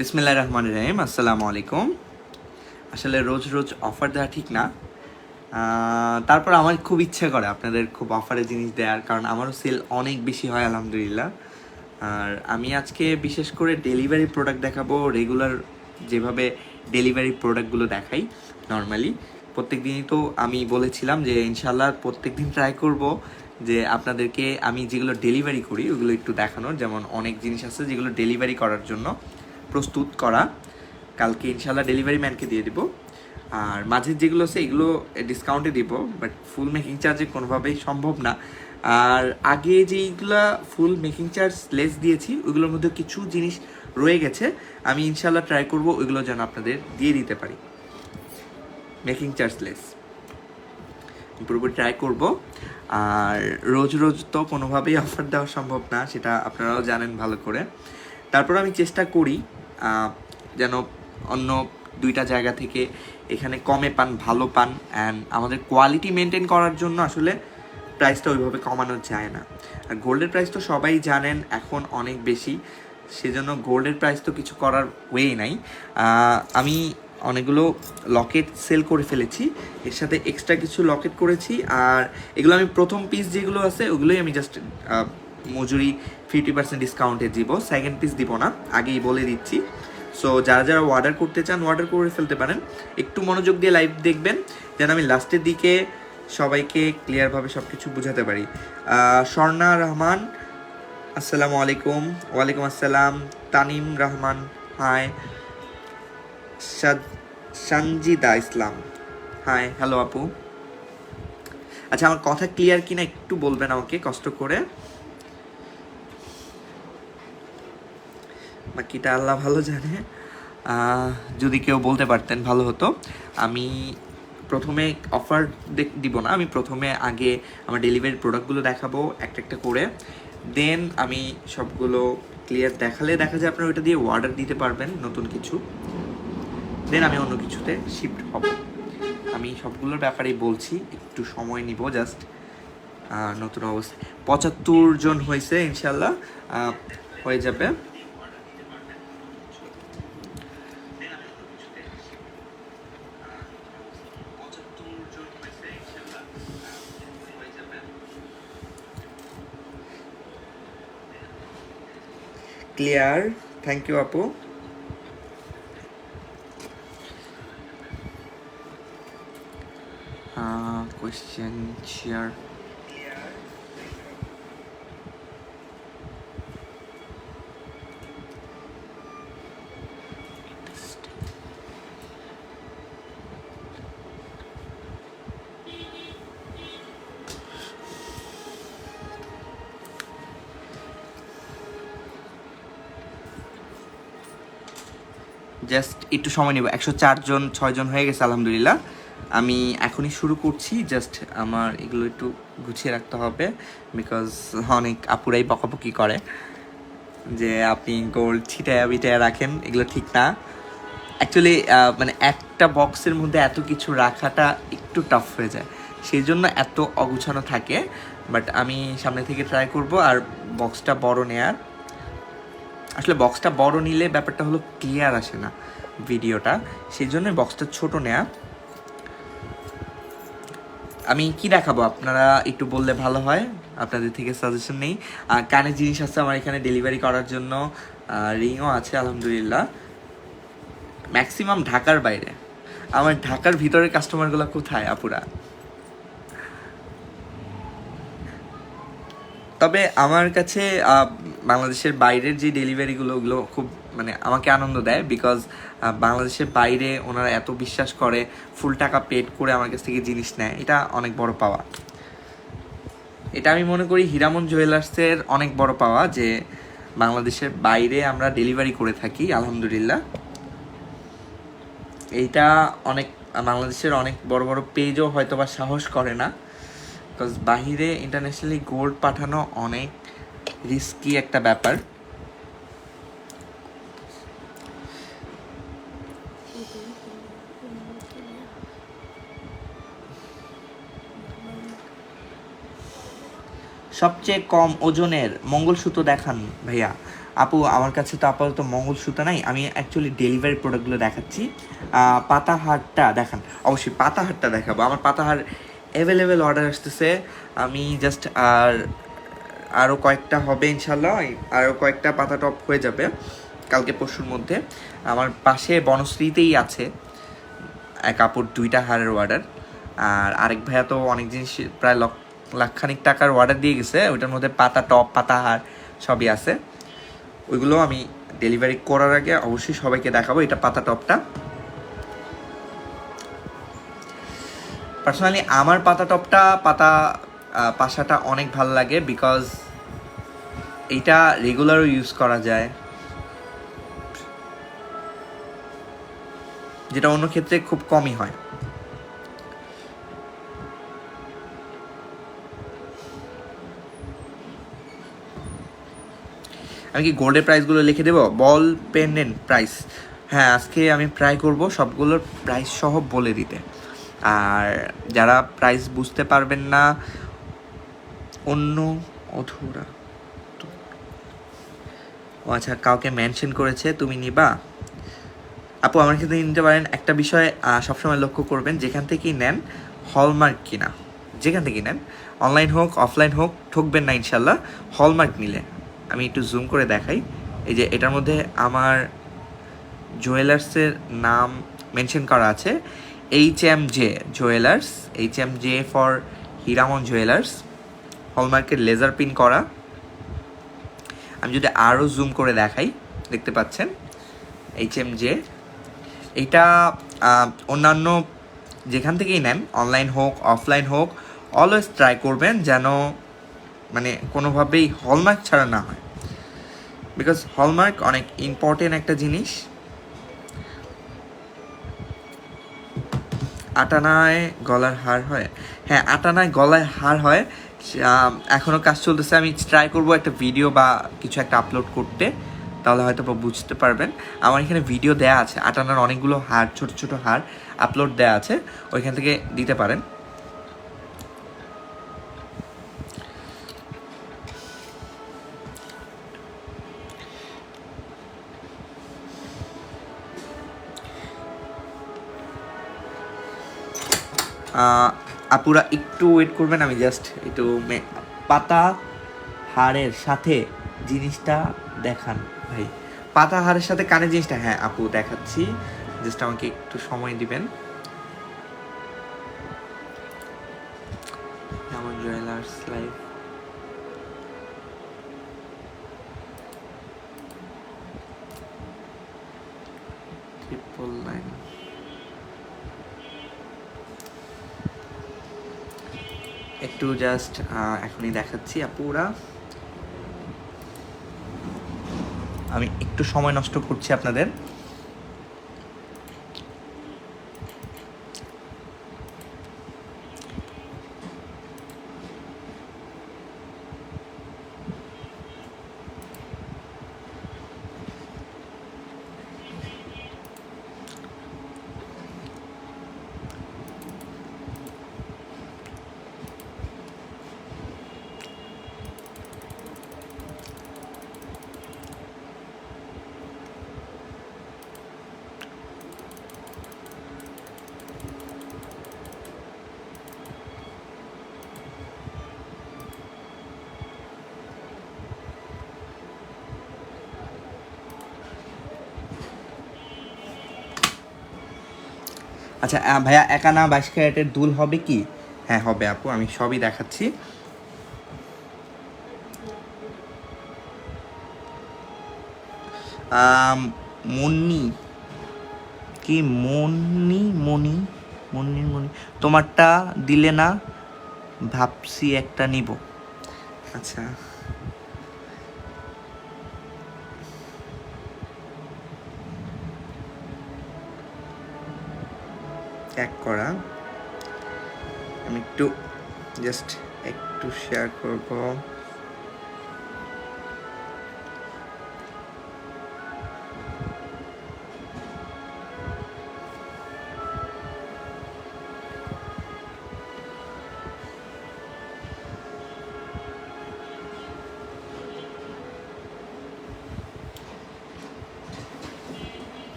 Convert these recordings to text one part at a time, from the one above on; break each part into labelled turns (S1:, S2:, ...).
S1: বিসমিল্লাহির রহমানির রহিম। আসসালামু আলাইকুম। আসলে রোজ রোজ অফার দেওয়া ঠিক না, তারপর আমার খুব ইচ্ছে করে আপনাদের খুব অফারে জিনিস দেওয়ার, কারণ আমারও সেল অনেক বেশি হয় আলহামদুলিল্লাহ। আর আমি আজকে বিশেষ করে ডেলিভারি প্রোডাক্ট দেখাবো। রেগুলার যেভাবে ডেলিভারি প্রোডাক্টগুলো দেখাই নর্মালি প্রত্যেক দিনই, তো আমি বলেছিলাম যে ইনশাল্লাহ প্রত্যেক দিন ট্রাই করব যে আপনাদেরকে আমি যেগুলো ডেলিভারি করি ওগুলো একটু দেখানোর। যেমন অনেক জিনিস আছে যেগুলো ডেলিভারি করার জন্য প্রস্তুত করা, কালকে ইনশাল্লাহ ডেলিভারি ম্যানকে দিয়ে দেবো। আর মাঝের যেগুলো আছে এগুলো ডিসকাউন্টে দিব, বাট ফুল মেকিং চার্জে কোনোভাবেই সম্ভব না। আর আগে যেইগুলো ফুল মেকিং চার্জ লেস দিয়েছি ওইগুলোর মধ্যে কিছু জিনিস রয়ে গেছে, আমি ইনশাল্লাহ ট্রাই করব ওইগুলো যেন আপনাদের দিয়ে দিতে পারি মেকিং চার্জ লেস, পুরোপুরি ট্রাই করব। আর রোজ রোজ তো কোনোভাবেই অফার দেওয়া সম্ভব না, সেটা আপনারাও জানেন ভালো করে। তারপর আমি চেষ্টা করি যেন অন্য দুইটা জায়গা থেকে এখানে কমে পান, ভালো পান। অ্যান্ড আমাদের কোয়ালিটি মেনটেন করার জন্য আসলে প্রাইসটা ওইভাবে কমানো যায় না। আর গোল্ডের প্রাইস তো সবাই জানেন এখন অনেক বেশি, সেজন্য গোল্ডের প্রাইস তো কিছু করার ওয়ে নাই। আমি অনেকগুলো লকেট সেল করে ফেলেছি, এর সাথে এক্সট্রা কিছু লকেট করেছি। আর এগুলো আমি প্রথম পিস যেগুলো আছে ওগুলোই আমি জাস্ট মজুরি 50% ডিসকাউন্টে দিব, সেকেন্ড পিস দিব না, আগেই বলে দিচ্ছি। সো যারা যারা অর্ডার করতে চান অর্ডার করে ফেলতে পারেন। একটু মনোযোগ দিয়ে লাইভ দেখবেন যেন আমি লাস্টের দিকে সবাইকে ক্লিয়ারভাবে সব কিছু বুঝাতে পারি। স্বর্ণা রহমান, আসসালামু আলাইকুম। ওয়ালাইকুম আসসালাম। তানিম রহমান, হাই। সঞ্জিদা ইসলাম, হাই, হ্যালো আপু। আচ্ছা, আমার কথা ক্লিয়ার কিনা একটু বলবেন আমাকে কষ্ট করে, বাকিটা আল্লাহ ভালো জানে। যদি কেউ বলতে পারতেন ভালো হতো। আমি প্রথমে অফার দিব না, আমি প্রথমে আগে আমার ডেলিভারি প্রোডাক্টগুলো দেখাবো একটা একটা করে, দেন আমি সবগুলো ক্লিয়ার দেখালে দেখা যায় আপনারা ওইটা দিয়ে অর্ডার দিতে পারবেন নতুন কিছু, দেন আমি অন্য কিছুতে শিফট হব। আমি সবগুলোর ব্যাপারেই বলছি, একটু সময় নিব জাস্ট। নতুন অবস্থা 75 জন হয়েছে, ইনশাল্লাহ হয়ে যাবে। ক্লিয়ার, থ্যাংক ইউ আপু। কোয়েশ্চেন শেয়ার, জাস্ট একটু সময় নেব। 104 জন 6 জন হয়ে গেছে আলহামদুলিল্লাহ। আমি এখনই শুরু করছি, জাস্ট আমার এগুলো একটু গুছিয়ে রাখতে হবে, বিকজ অনেক আপুরাই বকাবকি করে যে আপনি গোল্ড ছিটায়া বিটায়া রাখেন, এগুলো ঠিক না। অ্যাকচুয়ালি মানে একটা বক্সের মধ্যে এত কিছু রাখাটা একটু টাফ হয়ে যায়, সেই জন্য এত অগুছানো থাকে। বাট আমি সামনে থেকে ট্রাই করব। আর বক্সটা বড় নেয়ার, আসলে বক্সটা বড় নিলে ব্যাপারটা হলো ক্লিয়ার আসে না ভিডিওটা, সেই জন্য বক্সটা ছোট নেয়া। আমি কি দেখাবো আপনারা একটু বললে ভালো হয়, আপনাদের থেকে সাজেশন নেই। কানের জিনিস আছে আমার এখানে ডেলিভারি করার জন্য, রিংও আছে আলহামদুলিল্লাহ। ম্যাক্সিমাম ঢাকার বাইরে। আমার ঢাকার ভিতরের কাস্টমারগুলো কোথায় আপুরা? তবে আমার কাছে বাংলাদেশের বাইরের যে ডেলিভারিগুলো ওগুলো খুব মানে আমাকে আনন্দ দেয়, বিকজ বাংলাদেশের বাইরে ওনারা এত বিশ্বাস করে, ফুল টাকা পেড করে আমার কাছ থেকে জিনিস নেয়, এটা অনেক বড় পাওয়া। এটা আমি মনে করি হীরামন জুয়েলার্সের অনেক বড় পাওয়া যে বাংলাদেশের বাইরে আমরা ডেলিভারি করে থাকি আলহামদুলিল্লাহ। এইটা অনেক বাংলাদেশের অনেক বড় বড় পেজও হয়তো বা সাহস করে না, বিকজ বাহিরে ইন্টারন্যাশনালি গোল্ড পাঠানো অনেক রিস্কি একটা ব্যাপার। সবচেয়ে কম ওজনের মঙ্গলসূত্র দেখান ভাইয়া। আপু আমার কাছে তো আপাতত মঙ্গলসূত্র নাই, আমি অ্যাকচুয়ালি ডেলিভারি প্রোডাক্টগুলো দেখাচ্ছি। পাতাহারটা দেখান, অবশ্যই পাতাহারটা দেখাবো। আমার পাতাহার অ্যাভেলেবেল অর্ডার আসতেছে। আমি জাস্ট আরও কয়েকটা হবে ইনশাল্লাহ, আরও কয়েকটা পাতা টপ হয়ে যাবে কালকে পরশুর মধ্যে। আমার পাশে বনশ্রীতেই আছে এক আপুর 2টা হারের অর্ডার, আর আরেক ভাইয়া তো অনেক জিনিস প্রায় লাখখানিক টাকার অর্ডার দিয়ে গেছে, ওইটার মধ্যে পাতা টপ পাতা হার সবই আছে। ওইগুলো আমি ডেলিভারি করার আগে অবশ্যই সবাইকে দেখাবো। এটা পাতা টপটা, পার্সোনালি আমার পাতা টপটা পাশাটা অনেক ভালো লাগে, বিকজ এইটা রেগুলারও ইউজ করা যায়, যেটা অন্য ক্ষেত্রে খুব কমই হয়। আমি কি গোল্ডের প্রাইসগুলো লিখে দেবো? বল পেন্ডেন্ট প্রাইস, হ্যাঁ আজকে আমি ট্রাই করব সবগুলোর প্রাইস সহ বলে দিতে। আর যারা প্রাইস বুঝতে পারবেন না, অন্য অধুরা, ও আচ্ছা কাউকে মেনশন করেছে তুমি নিবা? আপু আমার ক্ষেত্রে নিতে পারেন। একটা বিষয় সবসময় লক্ষ্য করবেন, যেখান থেকেই নেন হলমার্ক কিনা, যেখান থেকেই নেন অনলাইন হোক অফলাইন হোক, ঠকবেন না ইনশাল্লাহ হলমার্ক নিলে। আমি একটু জুম করে দেখাই, এই যে এটার মধ্যে আমার জুয়েলার্সের নাম মেনশন করা আছে, HMJ jewellers, HMJ for Hiraman jewellers, হলমার্কের লেজার পিন করা। আমি যদি আরও জুম করে দেখাই, দেখতে পাচ্ছেন HMJ। এটা অন্যান্য যেখান থেকেই নেন অনলাইন হোক অফলাইন হোক, অলওয়েজ ট্রাই করবেন যেন মানে কোনোভাবেই হলমার্ক ছাড়া না হয়, বিকজ হলমার্ক অনেক ইম্পর্টেন্ট একটা জিনিস। আটানায় গলার হার হয়, হ্যাঁ আটানায় গলায় হার হয়। এখনও কাজ চলতেছে, আমি ট্রাই করব একটা ভিডিও বা কিছু একটা আপলোড করতে, তাহলে হয়তো বুঝতে পারবেন। আমার এখানে ভিডিও দেয়া আছে, আটানার অনেকগুলো হার, ছোট ছোট হার আপলোড দেয়া আছে, ওইখান থেকে দিতে পারেন। আপুরা একটু ওয়েট করবেন, আমি জাস্ট একটু পাতা হারের সাথে জিনিসটা দেখান ভাই, পাতা হারের সাথে কানের জিনিসটা, হ্যাঁ আপু দেখাচ্ছি, জাস্ট আমাকে একটু সময় দিবেন। যেমন জুয়েলার্স লাইভ, $999, একটু জাস্ট এখনই দেখাচ্ছি আপুরা, আমি একটু সময় নষ্ট করছি আপনাদের। আচ্ছা ভাইয়া, 21 ক্যারেটের দুল হবে কি? হ্যাঁ হবে আপু, আমি সবই দেখাচ্ছি। মুন্নি কি মনি মনি মনি মনি, তোমারটা দিলে না, ভাবছি একটা নিব। আচ্ছা এক করা, আমি একটু জাস্ট একটু শেয়ার করব।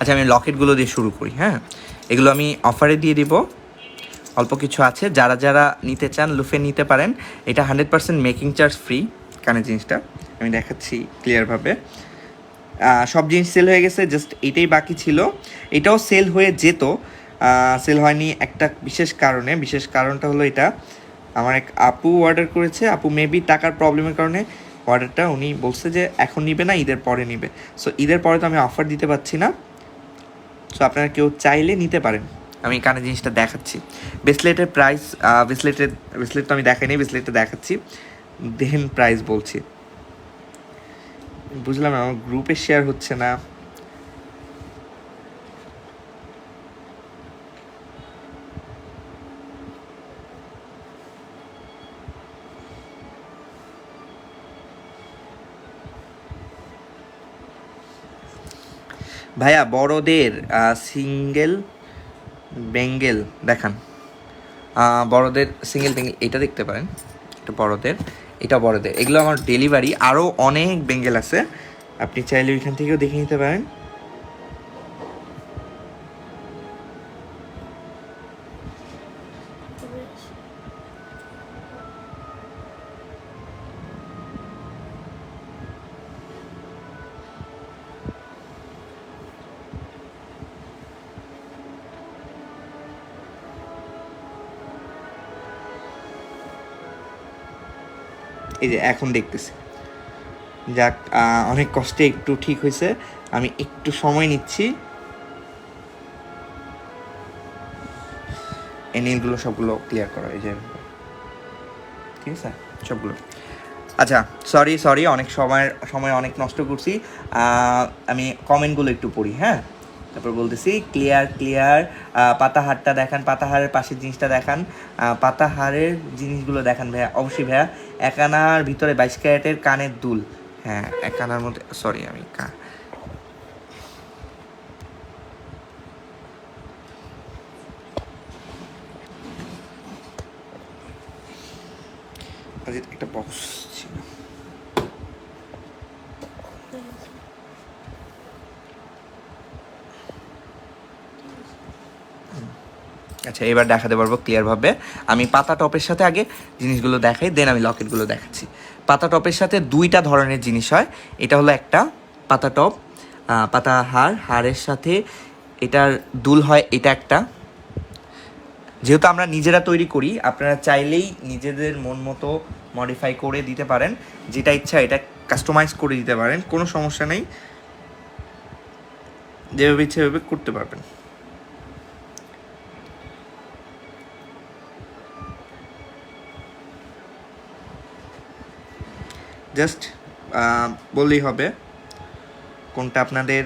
S1: আচ্ছা, আমি লকেটগুলো দিয়ে শুরু করি। হ্যাঁ, এগুলো আমি অফারে দিয়ে দিব, অল্প কিছু আছে। যারা যারা নিতে চান লুফে নিতে পারেন। এটা 100% মেকিং চার্জ ফ্রি কানের জিনিসটা, আমি দেখাচ্ছি ক্লিয়ারভাবে। সব জিনিস সেল হয়ে গেছে, জাস্ট এটাই বাকি ছিল। এটাও সেল হয়ে যেত, সেল হয়নি একটা বিশেষ কারণে। বিশেষ কারণটা হলো এটা, আমার এক আপু অর্ডার করেছে। আপু মেবি টাকার প্রবলেমের কারণে অর্ডারটা উনি বলছে যে এখন নিবে না, ঈদের পরে নিবে। সো ঈদের পরে তো আমি অফার দিতে পারছি না। সো আপনারা কেউ চাইলে নিতে পারেন। আমি কানে জিনিসটা দেখাচ্ছি। ব্রেসলেটের প্রাইস, ব্রেসলেট তো আমি দেখাইনি, ব্রেসলেটটা দেখাচ্ছি, দেখেন প্রাইস বলছি। বুঝলাম না, আমার গ্রুপে শেয়ার হচ্ছে না। ভাইয়া বড়দের সিঙ্গেল বেঙ্গেল দেখান। বড়দের সিঙ্গেল বেঙ্গেল এটা দেখতে পারেন, এটা বড়দের, এটা বড়দের। এগুলো আমার ডেলিভারি, আরও অনেক বেঙ্গেল আছে, আপনি চাইলে ওইখান থেকেও দেখে নিতে পারেন। এই যে এখন দেখতেছি, যাক অনেক কষ্টে একটু ঠিক হয়েছে। আমি একটু সময় নিচ্ছি। এই নীলগুলো সবগুলো ক্লিয়ার করা, এই যে ঠিক আছে সবগুলো। আচ্ছা, সরি অনেক সময় অনেক নষ্ট করছি। আমি কমেন্টগুলো একটু পড়ি। হ্যাঁ, তারপর বলতেছি ক্লিয়ার। পাতাহারটা দেখান, পাতাহারের পাশের জিনিসটা দেখান, পাতাহারের জিনিসগুলো দেখান ভাইয়া। অবশ্যই ভাইয়া, 1 আনার ভিতরে 22 ক্যারেটের কানের দুল। হ্যাঁ, 1 আনার মধ্যে, সরি আমি একটা বক্স ছিল। আচ্ছা, এবার দেখাতে পারবো ক্লিয়ারভাবে। আমি পাতা টপের সাথে আগে জিনিসগুলো দেখাই, দেন আমি লকেটগুলো দেখাচ্ছি। পাতা টপের সাথে 2টা ধরনের জিনিস হয়। এটা হলো একটা পাতা টপ, পাতা হারের সাথে এটার দুল হয়। এটা একটা, যেহেতু আমরা নিজেরা তৈরি করি, আপনারা চাইলেই নিজেদের মন মতো মডিফাই করে দিতে পারেন, যেটা ইচ্ছা এটা কাস্টমাইজ করে দিতে পারেন, কোনো সমস্যা নেই, যেভাবে ইচ্ছা সেভাবে করতে পারবেন। জাস্ট বললেই হবে কোনটা আপনাদের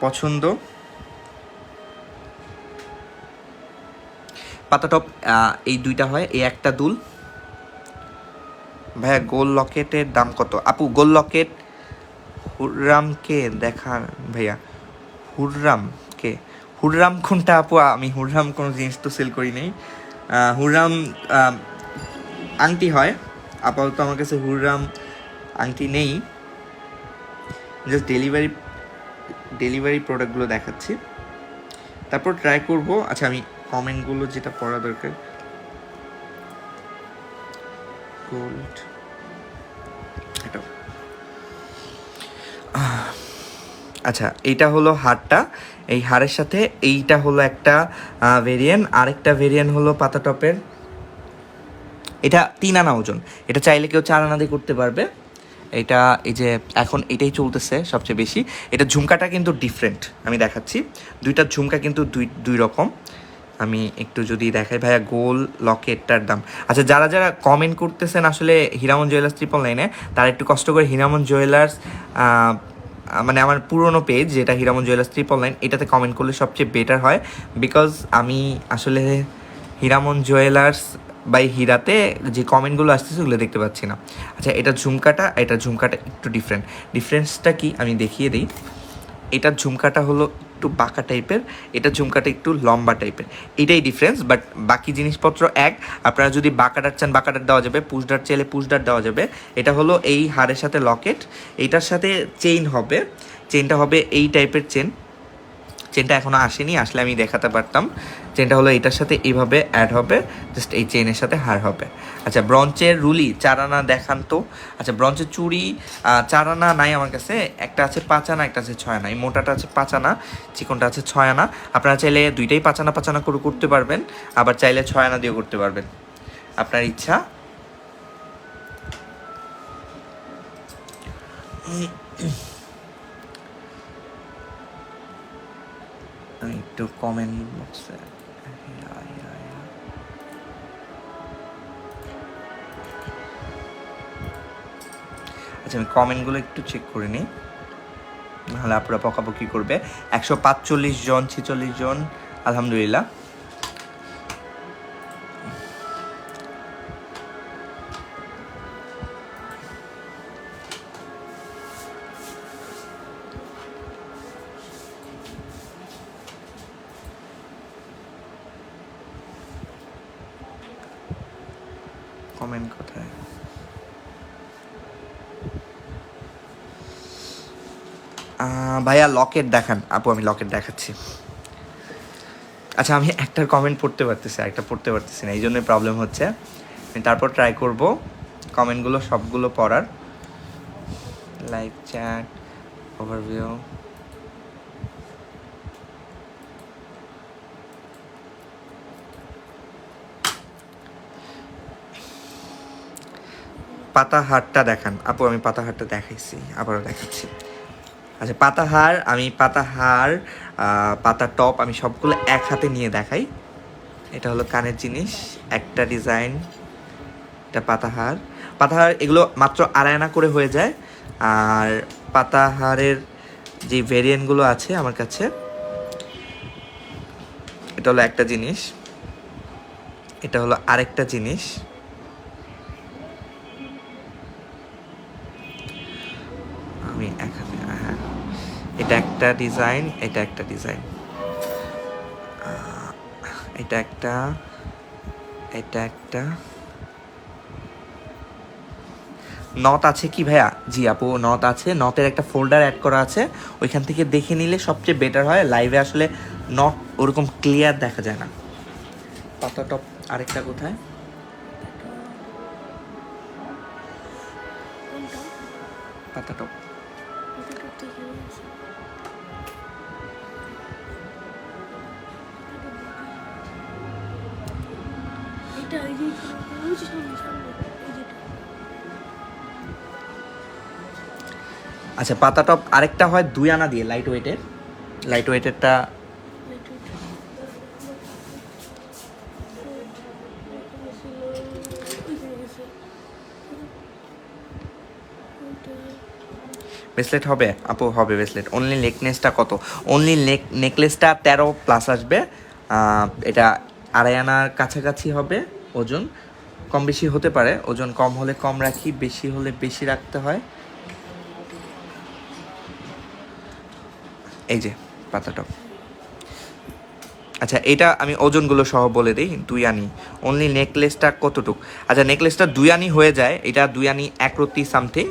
S1: পছন্দ। পাতা টপ এই 2টা হয়, এই একটা দুল। ভাইয়া গোল লকেটের দাম কত? আপু গোল লকেট হুররামকে দেখান ভাইয়া। হুররাম কোনটা আপু? আমি হুররাম কোনো জিনিস তো সেল করি নেই। হুররাম আংটি হয়, আপাতত আমার কাছে হুররাম আংটি নেই। জাস্ট ডেলিভারি প্রোডাক্টগুলো দেখাচ্ছি, তারপর ট্রাই করব। আচ্ছা, আমি কমেন্টগুলো যেটা পড়া দরকার, গোল্ড এটা। আচ্ছা, এইটা হলো হারটা, এই হারের সাথে এইটা হলো একটা ভেরিয়েন্ট। আরেকটা ভেরিয়েন্ট হলো পাতা টপের, এটা 3 আনা ওজন। এটা চাইলে কেউ 4 আনা দিয়ে করতে পারবে। এটা এই যে এখন এটাই চলতেছে সবচেয়ে বেশি। এটা ঝুমকাটা কিন্তু ডিফারেন্ট, আমি দেখাচ্ছি। 2টার ঝুমকা কিন্তু দুই রকম। আমি একটু যদি দেখাই ভাইয়া, গোল লকেটটার দাম। আচ্ছা, যারা যারা কমেন্ট করতেছেন আসলে হীরামন জুয়েলার্স 999-এ, তারা একটু কষ্ট করে হীরামন জুয়েলার্স, মানে আমার পুরনো পেজ যেটা হীরামন জুয়েলার্স 999, এটাতে কমেন্ট করলে সবচেয়ে বেটার হয়। বিকজ আমি আসলে হীরামন জুয়েলার্স বাই হীরাতে যে কমেন্টগুলো আসতেছে ওগুলো দেখতে পাচ্ছি না। আচ্ছা, এটা ঝুমকাটা একটু ডিফারেন্সটা কি আমি দেখিয়ে দিই। এটার ঝুমকাটা হলো একটু বাঁকা টাইপের, এটার ঝুমকাটা একটু লম্বা টাইপের, এটাই ডিফারেন্স। বাট বাকি জিনিসপত্র এক। আপনারা যদি বাঁকাটার চান বাঁকাটার দেওয়া যাবে, পুশডার চাইলে পুশডার দেওয়া যাবে। এটা হলো এই হারের সাথে লকেট, এইটার সাথে চেইন হবে। চেনটা হবে এই টাইপের চেনটা এখনও আসেনি, আসলে আমি দেখাতে পারতাম। চেনটা হলো এটার সাথে এইভাবে অ্যাড হবে, জাস্ট এই চেনের সাথে হার হবে। আচ্ছা, ব্রঞ্চের রুলি 4 আনা দেখান তো। আচ্ছা, ব্রঞ্চের চুড়ি 4 আনা নাই আমার কাছে, একটা আছে 5 আনা, একটা আছে 6 আনা। এই মোটাটা আছে 5 আনা, চিকনটা আছে 6 আনা। আপনারা চাইলে দুইটাই 5 আনা 5 আনা করে করতে পারবেন, আবার চাইলে 6 আনা দিয়েও করতে পারবেন, আপনার ইচ্ছা। একটু কমেন্ট বক্সে আচ্ছা, আমি কমেন্টগুলো একটু চেক করে নিই, নাহলে আপনারা বকাবকি করবে। 145 জন, 46 জন, আলহামদুলিল্লাহ। কমেন্ট কোথায়? ভাইয়া লকেট দেখান। আপু আমি লকেট দেখাচ্ছি। আচ্ছা, আমি একটার কমেন্ট পড়তে পারতেছি, একটা পড়তে পারতেছি না, এই জন্যই প্রবলেম হচ্ছে। আমি তারপর ট্রাই করব কমেন্টগুলো সবগুলো পড়ার। Like, chat, overview. পাতাহারটা দেখান। আপু আমি পাতাহারটা দেখাইছি, আবারও দেখাচ্ছি। আচ্ছা, পাতাহার পাতা টপ আমি সবগুলো এক হাতে নিয়ে দেখাই। এটা হলো কানের জিনিস, একটা ডিজাইন, এটা পাতাহার। এগুলো মাত্র 2.5 আনা করে হয়ে যায়। আর পাতাহারের যে ভেরিয়েন্টগুলো আছে আমার কাছে, এটা হলো একটা জিনিস, এটা হলো আরেকটা জিনিস। আমি এক হাতে, হ্যাঁ, এটা একটা ডিজাইন, এটা একটা ডিজাইন, এটা একটা, এটা একটা। নথ আছে কি ভাইয়া? জি আপু, নথ আছে। নথের একটা ফোল্ডার অ্যাড করা আছে, ওইখান থেকে দেখে নিলে সবচেয়ে বেটার হয়। লাইভে আসলে নট ওরকম ক্লিয়ার দেখা যায় না। পাতা টপ আরেকটা কোথায়? পাতা টপ আচ্ছা, পাতা টপ আরেকটা হয় 2 আনা দিয়ে, লাইট ওয়েটেরটা। ব্রেসলেট হবে আপু? হবে ব্রেসলেট। অনলি নেকলেসটা কত? অনলি নেকলেসটা 13+ আসবে। এটা 2.5 আনার কাছাকাছি হবে ওজন, কম বেশি হতে পারে। ওজন কম হলে কম রাখি, বেশি হলে বেশি রাখতে হয়। এই যে পাতাটা। আচ্ছা, এটা আমি ওজনগুলো সহ বলে দিই। 2 আনি। অনলি নেকলেসটা কতটুক? আচ্ছা, নেকলেসটা 2 আনি হয়ে যায়, এটা 2 আনি 1 সামথিং,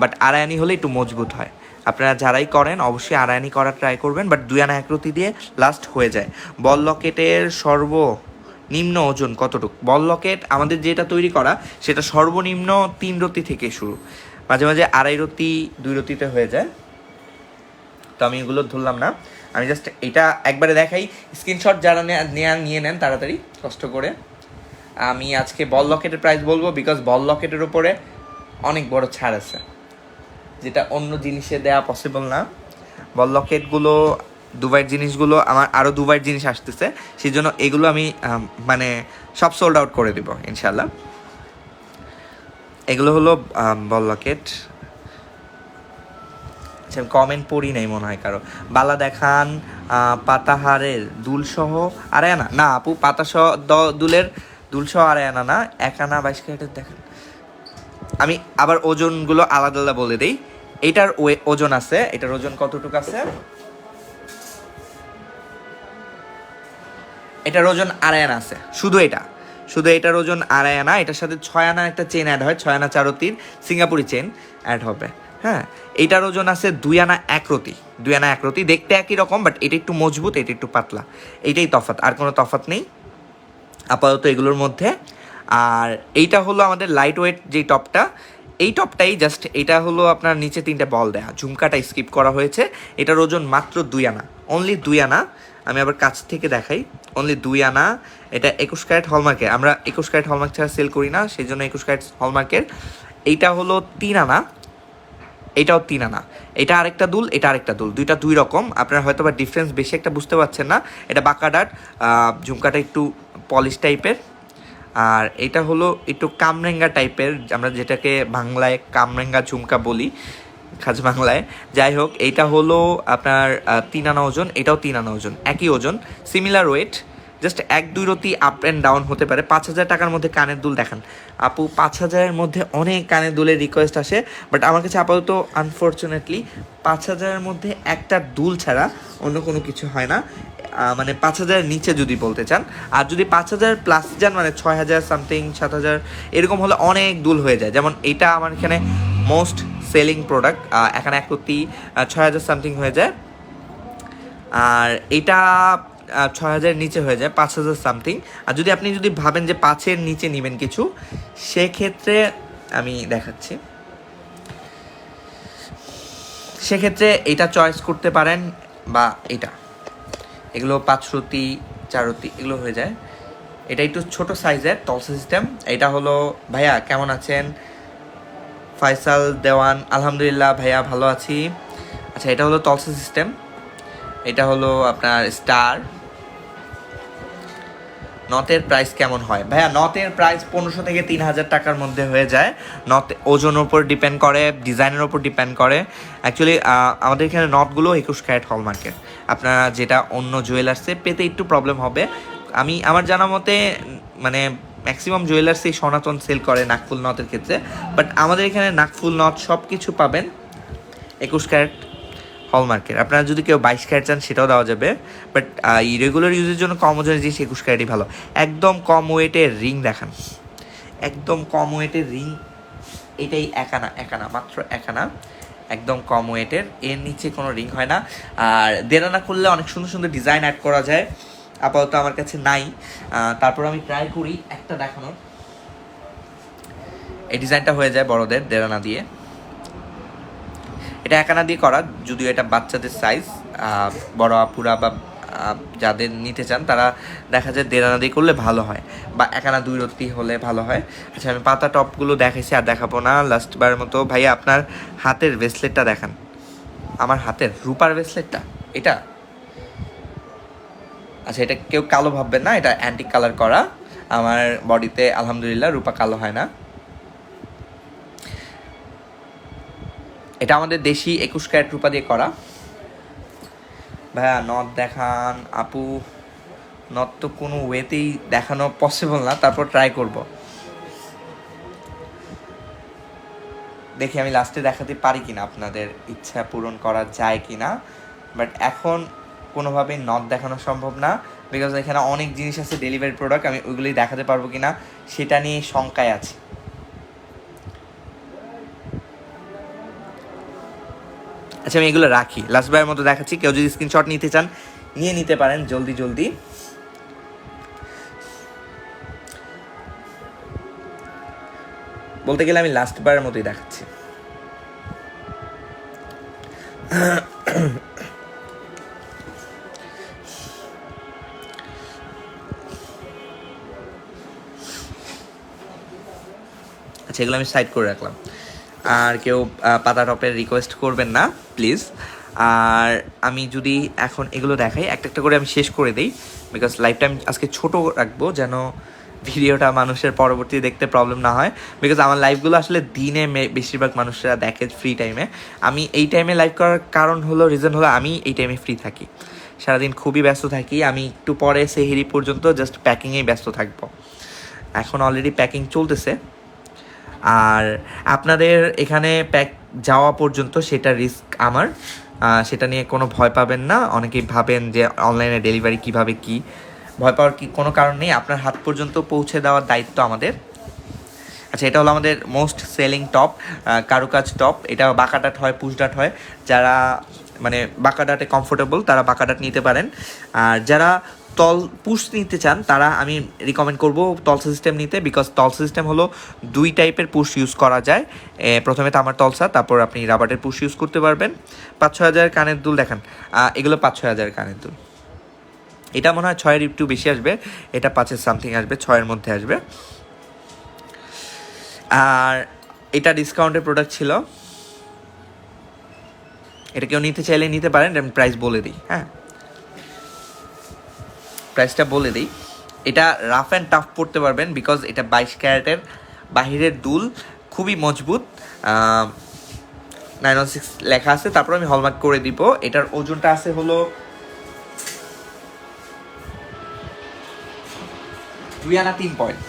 S1: বাট 2.5 আনি হলে একটু মজবুত হয়। আপনারা যারাই করেন অবশ্যই 2.5 আনি করার ট্রাই করবেন, বাট 2 আনা 1 দিয়ে লাস্ট হয়ে যায়। বল লকেটের সর্বনিম্ন ওজন কতটুক? বল লকেট আমাদের যেটা তৈরি করা, সেটা সর্বনিম্ন 3 রতি থেকে শুরু, মাঝে মাঝে 2.5 রতি 2 রতিতে হয়ে যায়। তো আমি এগুলো ধরলাম না, আমি জাস্ট এটা একবারে দেখাই। স্ক্রিনশট যারা নিয়ে নেন তাড়াতাড়ি কষ্ট করে। আমি আজকে বল লকেটের প্রাইস বলবো, বিকজ বল লকেটের উপরে অনেক বড় ছাড় আছে, যেটা অন্য জিনিসে দেওয়া পসিবল না। বল লকেটগুলো, দুবাইয়ের জিনিসগুলো, আমার আরও দুবাইয়ের জিনিস আসতেছে, সেই জন্য এগুলো আমি মানে সব সোল্ড আউট করে দেবো ইনশাল্লাহ। এগুলো হলো বল লকেট। কমেন্ট পড়ি নাই মনে হয় কারো। বালা দেখান। পাতাহারের দুলসহ 2.5 আনা না আপু, পাতাসহ দুলের দুলসহ 2.5 আনা না, 1 আনা 22 ক্যারেটের দেখান। আমি আবার ওজনগুলো আলাদা আলাদা বলে দিই। এটার ওজন আছে, এটার ওজন কতটুকু আছে? এটার ওজন 2.5 আনা আছে, শুধু এটার ওজন 2.5 আনা। এটার সাথে 6 আনা একটা চেন অ্যাড হয়, 6 আনা 4 সিঙ্গাপুরি চেন অ্যাড হবে। হ্যাঁ, এইটার ওজন আছে 2 আনা 1 রতি। 2 আনা 1 রতি, দেখতে একই রকম, বাট এটা একটু মজবুত, এটা একটু পাতলা, এইটাই তফাৎ, আর কোনো তফাৎ নেই আপাতত এগুলোর মধ্যে। আর এইটা হলো আমাদের লাইট ওয়েট যেই টপটা, এই টপটাই জাস্ট, এটা হলো আপনার নিচে 3টে বল দেয়া, ঝুমকাটা স্কিপ করা হয়েছে। এটার ওজন মাত্র 2 আনা, অনলি 2 আনা। আমি আবার কাছ থেকে দেখাই, অনলি 2 আনা। এটা 21 ক্যারেট হলমার্কের, আমরা 21 ক্যারেট হলমার্ক ছাড়া সেল করি না, সেই জন্য 21 ক্যারেট হলমার্কের। এইটা হলো 3 আনা, এটাও 3 আনা। এটা আরেকটা দুল, এটা আরেকটা দুল, দুইটা দুই রকম। আপনারা হয়তো বা ডিফারেন্স বেশি একটা বুঝতে পারছেন না। এটা বাঁকা ডাট, ঝুমকাটা একটু পলিশ টাইপের। আর এটা হলো একটু কামরেঙ্গা টাইপের, আমরা যেটাকে বাংলায় কামরেঙ্গা ঝুমকা বলি খাস বাংলায়। যাই হোক, এইটা হলো আপনার 3 আনা ওজন, এটাও 3 আনা ওজন, একই ওজন, সিমিলার ওয়েট, জাস্ট 1-2 রতি আপ অ্যান্ড ডাউন হতে পারে। 5,000 টাকার মধ্যে কানের দুল দেখান আপু। 5,000-এর মধ্যে অনেক কানের দুলের রিকোয়েস্ট আসে, বাট আমার কাছে আপাতত আনফর্চুনেটলি 5,000-এর মধ্যে একটা দুল ছাড়া অন্য কোনো কিছু হয় না। মানে 5,000-এর নিচে যদি বলতে চান, আর যদি 5,000 প্লাস যান, মানে 6,000 সামথিং, 7,000 এরকম হলে অনেক দুল হয়ে যায়। যেমন এইটা আমার এখানে মোস্ট সেলিং প্রোডাক্ট, এখানে 1 রতি 6,000 সামথিং হয়ে যায়। আর এটা 6,000-এর নিচে হয়ে যায় 5,000 সামথিং। আর যদি আপনি যদি ভাবেন যে 5-এর নিচে নেবেন কিছু, সেক্ষেত্রে আমি দেখাচ্ছি, সেক্ষেত্রে এটা চয়েস করতে পারেন, বা এটা, এগুলো 5 রতি 4 রতি এগুলো হয়ে যায়। এটা একটু ছোট সাইজের টলসা সিস্টেম। এটা হলো, ভাইয়া কেমন আছেন? ফয়সাল দেওয়ান, আলহামদুলিল্লাহ ভাইয়া ভালো আছি। আচ্ছা, এটা হলো টলসা সিস্টেম, এটা হলো আপনার স্টার। নথের প্রাইস কেমন হয় ভাইয়া? নথের প্রাইস 1500 থেকে 3,000 টাকার মধ্যে হয়ে যায়। নথ ওজনের উপর ডিপেন্ড করে, ডিজাইনের উপর ডিপেন্ড করে। অ্যাকচুয়ালি আমাদের এখানে নথগুলো 21 ক্যারেট হলমার্কের, আপনারা যেটা অন্য জুয়েলার্সে পেতে একটু প্রবলেম হবে। আমি আমার জানা মতে মানে ম্যাক্সিমাম জুয়েলার্সই সনাতন সেল করে নাকফুল নথের ক্ষেত্রে, বাট আমাদের এখানে নাকফুল নথ সব কিছু পাবেন 21 ক্যারেট হলমার্কের। আপনারা যদি কেউ 22 ক্যারেট চান সেটাও দেওয়া যাবে, বাট রেগুলার ইউজের জন্য কম ওজনের জিনিস 21 ক্যারেটই ভালো। একদম কম ওয়েটের রিং দেখান, একদম কম ওয়েটের রিং, এটাই 1 আনা, 1 আনা, মাত্র 1 আনা, একদম কম ওয়েটের, এর নিচে কোনো রিং হয় না। আর 1.5 আনা করলে অনেক সুন্দর সুন্দর ডিজাইন অ্যাড করা যায়, আপাতত আমার কাছে নাই। তারপর আমি ট্রাই করি একটা দেখানোর। এই ডিজাইনটা হয়ে যায় বড়দের 1.5 আনা দিয়ে, এটা 1 আনা দিয়ে করা, যদিও এটা বাচ্চাদের সাইজ। বড় আপুরা বা যাদের নিতে চান তারা দেখা যায় 1.5 আনা দিয়ে করলে ভালো হয়, বা 1 আনা 2 রতি হলে ভালো হয়। আচ্ছা, আমি পাতা টপগুলো দেখাইছি, আর দেখাবো না, লাস্টবারের মতো। ভাইয়া আপনার হাতের ব্রেসলেটটা দেখান। আমার হাতের রূপার ব্রেসলেটটা, এটা আচ্ছা, এটা কেউ কালো ভাববেন না, এটা অ্যান্টিক কালার করা। আমার বডিতে আলহামদুলিল্লাহ রূপা কালো হয় না। এটা আমাদের দেশি 21 ক্যারেট রূপা দিয়ে করা। ভাইয়া নথ দেখান আপু। নথ তো কোনো ওয়েতেই দেখানো পসিবল না, তারপর ট্রাই করব, দেখি আমি লাস্টে দেখাতে পারি কিনা, আপনাদের ইচ্ছা পূরণ করা যায় কিনা। বাট এখন কোনোভাবেই নথ দেখানো সম্ভব না, বিকজ এখানে অনেক জিনিস আছে ডেলিভারি প্রোডাক্ট, আমি ওইগুলোই দেখাতে পারবো কিনা সেটা নিয়ে শঙ্কায় আছি। আচ্ছা, আমি এগুলো রাখি, লাস্টবারের মতো দেখাচ্ছি। কেউ যদি স্ক্রিনশট নিতে চান নিয়ে নিতে পারেন জলদি জলদি। বলতে গেলে আমি লাস্টবারের মতোই দেখাচ্ছি। আচ্ছা, এগুলো আমি সাইড করে রাখলাম, আর কেউ পাতা টপের রিকোয়েস্ট করবেন না প্লিজ। আর আমি যদি এখন এগুলো দেখাই, একটা একটা করে আমি শেষ করে দিই, বিকজ লাইফটা আমি আজকে ছোটো রাখবো, যেন ভিডিওটা মানুষের পরবর্তী দেখতে প্রবলেম না হয়। বিকজ আমার লাইভগুলো আসলে দিনে বেশিরভাগ মানুষরা দেখে ফ্রি টাইমে। আমি এই টাইমে লাইভ করার কারণ হলো, রিজন হলো, আমি এই টাইমে ফ্রি থাকি, সারাদিন খুবই ব্যস্ত থাকি। আমি একটু পরে সেহেরি পর্যন্ত জাস্ট প্যাকিংয়েই ব্যস্ত থাকবো। এখন অলরেডি প্যাকিং চলতেছে, আর আপনাদের এখানে প্যাক যাওয়া পর্যন্ত সেটা রিস্ক আমার, সেটা নিয়ে কোনো ভয় পাবেন না। অনেকেই ভাবেন যে অনলাইনে ডেলিভারি কিভাবে কি, ভয় পাওয়ার কি কোনো কারণ নেই। আপনার হাত পর্যন্ত পৌঁছে দেওয়ার দায়িত্ব আমাদের। আচ্ছা, এটা হলো আমাদের মোস্ট সেলিং টপ, কারুকাজ টপ। এটা বাঁকাডাট হয়, পুশডাট হয়। যারা মানে বাঁকাডাটে কমফোর্টেবল তারা বাঁকাডাট নিতে পারেন। আর যারা তল পুশ নিতে চান তারা আমি রিকমেন্ড করব তলসা সিস্টেম নিতে, বিকজ তলসা সিস্টেম হলো 2 টাইপের পুশ ইউজ করা যায়। প্রথমে তামার তলসা, তারপর আপনি রাবারের পুশ ইউজ করতে পারবেন। 5-6 হাজার কানের দুল দেখান, এগুলো 5-6 হাজার কানের দুল। এটা মনে হয় 6-এর একটু বেশি আসবে, এটা 5-এর সামথিং আসবে, 6-এর মধ্যে আসবে। আর এটা ডিসকাউন্টের প্রোডাক্ট ছিল, এটা কেউ নিতে চাইলে নিতে পারেন। আমি প্রাইস বলে দিই, হ্যাঁ প্রাইসটা বলে দিই। এটা রাফ অ্যান্ড টাফ পড়তে পারবেন, বিকজ এটা 22 ক্যারেটের বাহিরের দুল, খুবই মজবুত, 916 লেখা আছে। তারপর আমি হলমার্ক করে দিব। এটার ওজনটা আছে হলো 2 আনা 3 পয়েন্ট,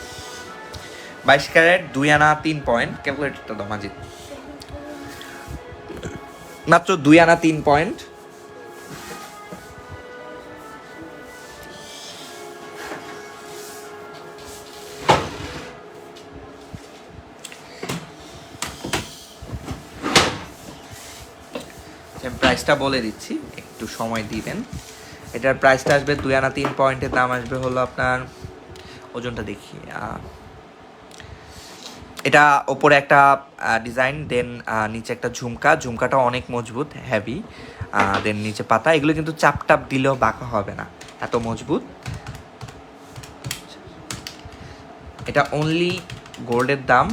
S1: 22 ক্যারেট 2 আনা 3 পয়েন্ট। ক্যালকুলেটরটা দাও মাজিদ, মাত্র 2 আনা 3 পয়েন্ট। প্রাইসটা বলে দিচ্ছি, একটু সময় দিবেন। এটার প্রাইসটা আসবে 2 আনা 3 পয়েন্টের দাম আসবে হলো আপনার, ওজনটা দেখি, এটা ওপরে একটা ডিজাইন, দেন নিচে একটা ঝুমকাটা অনেক মজবুত, হেভি, দেন নিচে পাতা। এগুলো কিন্তু চাপ টাপ দিলেও বাঁকা হবে না, এত মজবুত। এটা অনলি গোল্ডের দাম,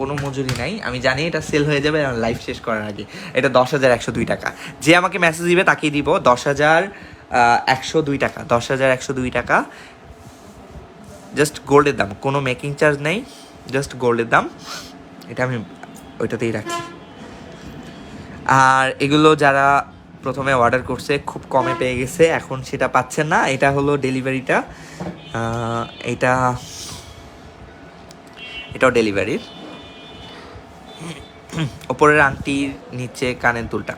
S1: কোনো মজুরি নাই। আমি জানি এটা সেল হয়ে যাবে লাইভ শেষ করার আগে। এটা 10,102 টাকা। যে আমাকে মেসেজ দিবে তাকেই দিব 10,102 টাকা, 10,102 টাকা। জাস্ট গোল্ডের দাম, কোনো মেকিং চার্জ নেই, জাস্ট গোল্ডের দাম। এটা আমি ওইটাতেই রাখি। আর এগুলো যারা প্রথমে অর্ডার করছে খুব কমে পেয়ে গেছে, এখন সেটা পাচ্ছেন না। এটা হলো ডেলিভারিটা, এটাও ডেলিভারির। ওপরের আংটির নিচে কানের দুলটা,